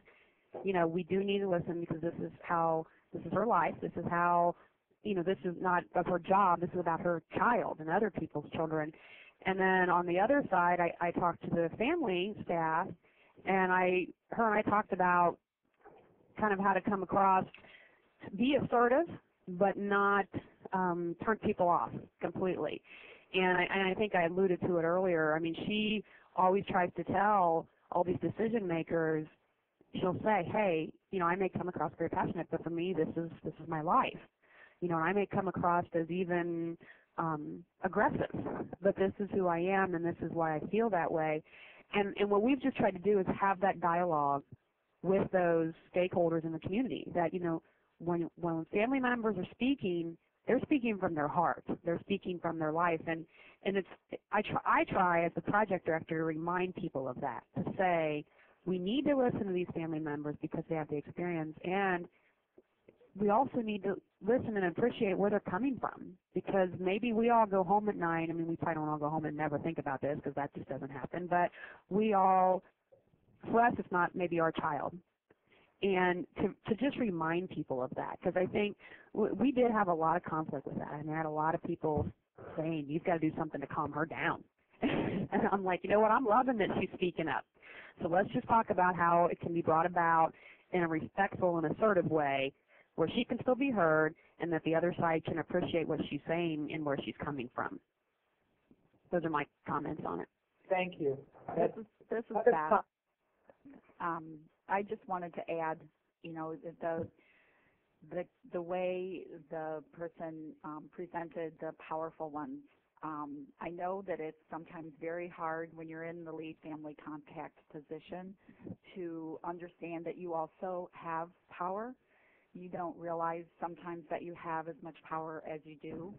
you know, we do need to listen because this is her life. This is how, you know, this is not of her job. This is about her child and other people's children. And then on the other side, I talked to the family staff, and her and I talked about kind of how to come across, be assertive, but not turn people off completely. And I think I alluded to it earlier. I mean, she always tries to tell all these decision makers, she'll say, hey, you know, I may come across very passionate, but for me, this is my life. You know, I may come across as even aggressive, but this is who I am, and this is why I feel that way. And what we've just tried to do is have that dialogue with those stakeholders in the community that, you know, when family members are speaking, they're speaking from their heart. They're speaking from their life, and I try as the project director to remind people of that, to say we need to listen to these family members because they have the experience, and we also need to listen and appreciate where they're coming from, because maybe we all go home at night. I mean, we probably don't all go home and never think about this because that just doesn't happen, but we all, for us, it's not maybe our child. And to just remind people of that, because I think we did have a lot of conflict with that. I mean, I had a lot of people saying, you've got to do something to calm her down. And I'm like, you know what, I'm loving that she's speaking up. So let's just talk about how it can be brought about in a respectful and assertive way where she can still be heard and that the other side can appreciate what she's saying and where she's coming from. Those are my comments on it. Thank you. This is Beth. I just wanted to add, you know, the way the person presented the powerful ones. I know that it's sometimes very hard when you're in the lead family contact position to understand that you also have power. You don't realize sometimes that you have as much power as you do.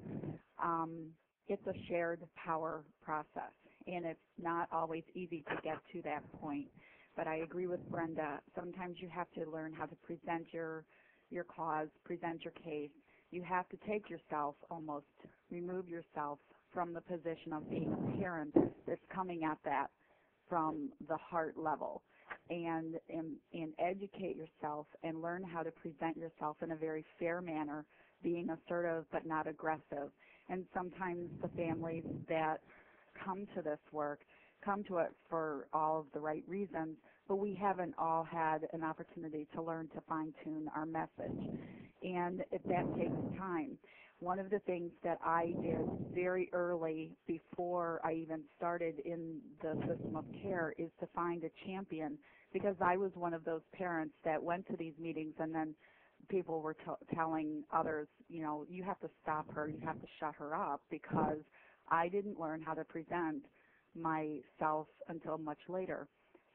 It's a shared power process, and it's not always easy to get to that point. But I agree with Brenda. Sometimes you have to learn how to present your cause, present your case. You have to take yourself, almost remove yourself from the position of being a parent that's coming at that from the heart level, and educate yourself and learn how to present yourself in a very fair manner, being assertive but not aggressive. And sometimes the families that come to this work come to it for all of the right reasons, but we haven't all had an opportunity to learn to fine-tune our message, and that takes time. One of the things that I did very early before I even started in the system of care is to find a champion, because I was one of those parents that went to these meetings and then people were telling others, you know, you have to stop her, you have to shut her up, because I didn't learn how to present myself until much later.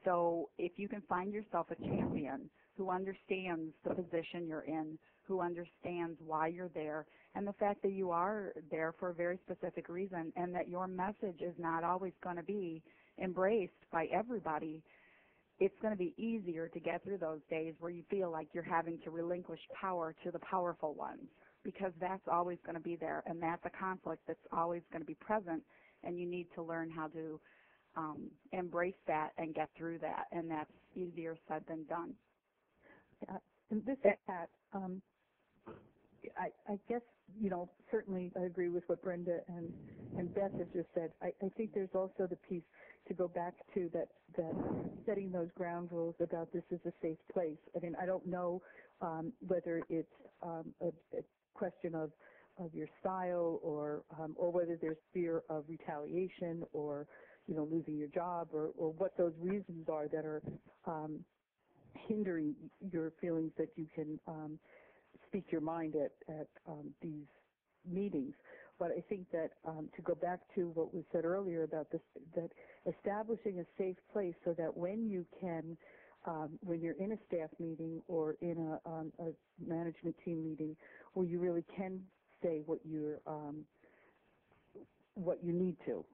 So if you can find yourself a champion who understands the position you're in, who understands why you're there, and the fact that you are there for a very specific reason, and that your message is not always going to be embraced by everybody, it's going to be easier to get through those days where you feel like you're having to relinquish power to the powerful ones, because that's always going to be there, and that's a conflict that's always going to be present, and you need to learn how to embrace that and get through that, and that's easier said than done. Yeah, and this is Pat. I guess, you know, certainly I agree with what Brenda and Beth have just said. I think there's also the piece to go back to that setting those ground rules about this is a safe place. I mean, I don't know whether it's a question of your style or whether there's fear of retaliation or, you know, losing your job or what those reasons are that are hindering your feelings that you can speak your mind at these meetings. But I think that to go back to what was said earlier about this, that establishing a safe place so that when you can, when you're in a staff meeting or in a management team meeting, where you really can say what you need to.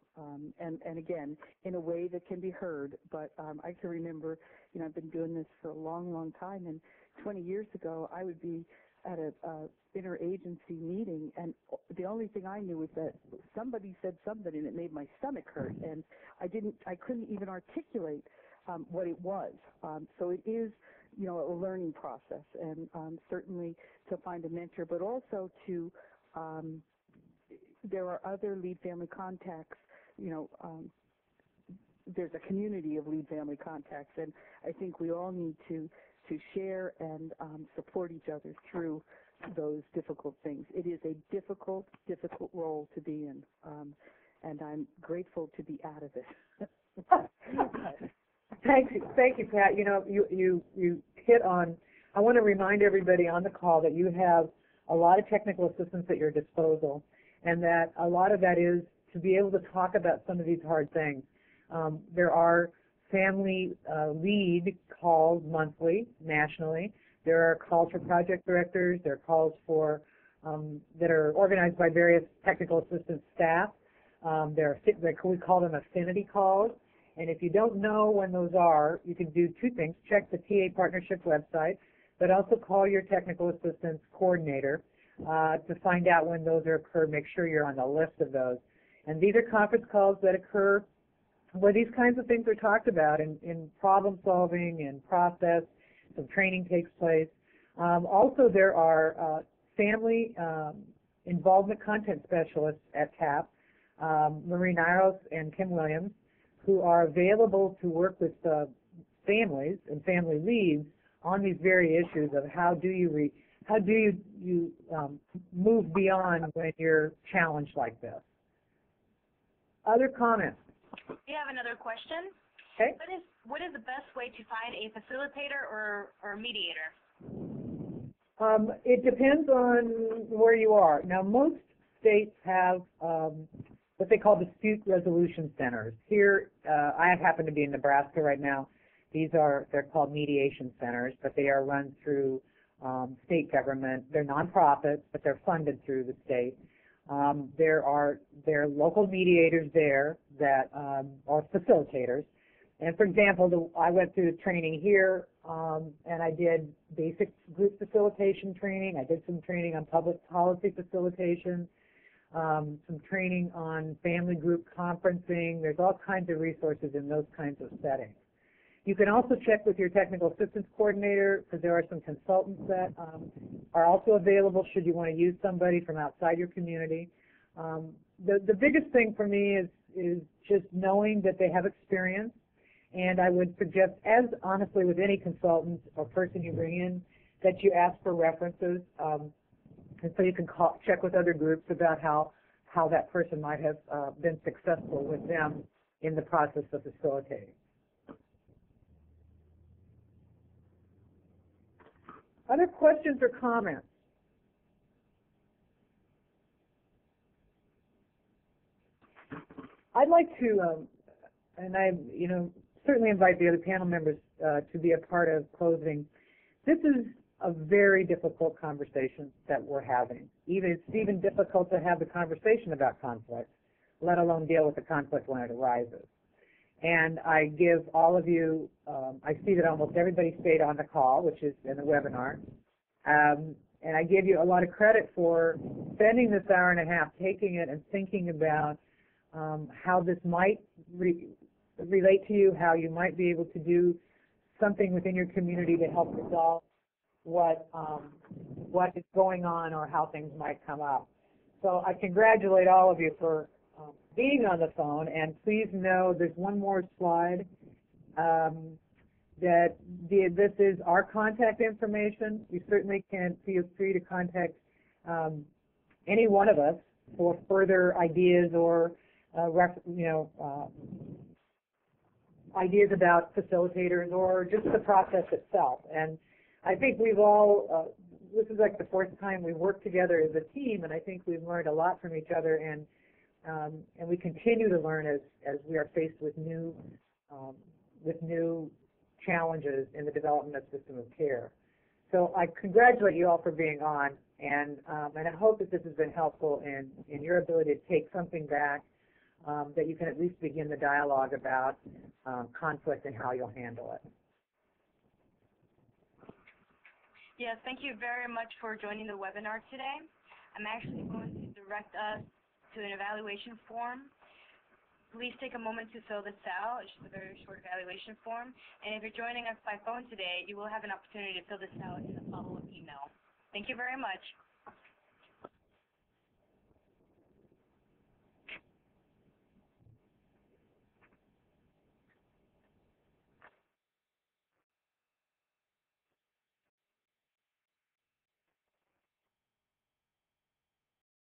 And again, in a way that can be heard. But I can remember, you know, I've been doing this for a long, long time, and 20 years ago, I would be at a interagency meeting, and the only thing I knew was that somebody said something, and it made my stomach hurt, and I couldn't even articulate what it was. So it is, you know, a learning process, and certainly to find a mentor, but also to there are other lead family contacts. You know, there's a community of lead family contacts, and I think we all need to share and support each other through those difficult things. It is a difficult role to be in, and I'm grateful to be out of it. Thank you, Pat. You know, you hit on. I want to remind everybody on the call that you have a lot of technical assistance at your disposal, and that a lot of that is to be able to talk about some of these hard things. There are family lead calls monthly, nationally. There are calls for project directors. There are calls for that are organized by various technical assistance staff. We call them affinity calls. And if you don't know when those are, you can do two things. Check the TA Partnership website, but also call your technical assistance coordinator to find out when those are occurred. Make sure you're on the list of those. And these are conference calls that occur where these kinds of things are talked about in problem solving and process. Some training takes place. Also, there are family involvement content specialists at TAP, Marie Nairos and Kim Williams, who are available to work with families and family leads on these very issues of how do you how do you move beyond when you're challenged like this? Other comments? We have another question. Okay. What is the best way to find a facilitator or mediator? It depends on where you are. Now, most states have what they call dispute resolution centers. Here, I happen to be in Nebraska right now. They're called mediation centers, but they are run through state government. They're nonprofits, but they're funded through the state. There are local mediators there that are facilitators. And for example, I went through the training here, and I did basic group facilitation training. I did some training on public policy facilitation, some training on family group conferencing. There's all kinds of resources in those kinds of settings. You can also check with your technical assistance coordinator, because there are some consultants that are also available should you want to use somebody from outside your community. The biggest thing for me is just knowing that they have experience. And I would suggest, as honestly with any consultant or person you bring in, that you ask for references, and so you can check with other groups about how that person might have been successful with them in the process of facilitating. Other questions or comments? I'd like to, and I, certainly invite the other panel members to be a part of closing. This is a very difficult conversation that we're having. It's even difficult to have the conversation about conflict, let alone deal with the conflict when it arises. And I give all of you, I see that almost everybody stayed on the call, which is in the webinar, and I give you a lot of credit for spending this hour and a half taking it and thinking about how this might relate to you, how you might be able to do something within your community to help resolve what is going on or how things might come up. So I congratulate all of you for being on the phone, and please know there's one more slide that this is our contact information. You certainly can feel free to contact any one of us for further ideas or ideas about facilitators or just the process itself. And I think we've all, this is like the fourth time we worked together as a team, and I think we've learned a lot from each other, and we continue to learn as we are faced with new challenges in the development of system of care. So I congratulate you all for being on, and I hope that this has been helpful in your ability to take something back that you can at least begin the dialogue about conflict and how you'll handle it. Yes, thank you very much for joining the webinar today. I'm actually going to direct us to an evaluation form. Please take a moment to fill this out. It's just a very short evaluation form. And if you're joining us by phone today, you will have an opportunity to fill this out in a follow-up email. Thank you very much.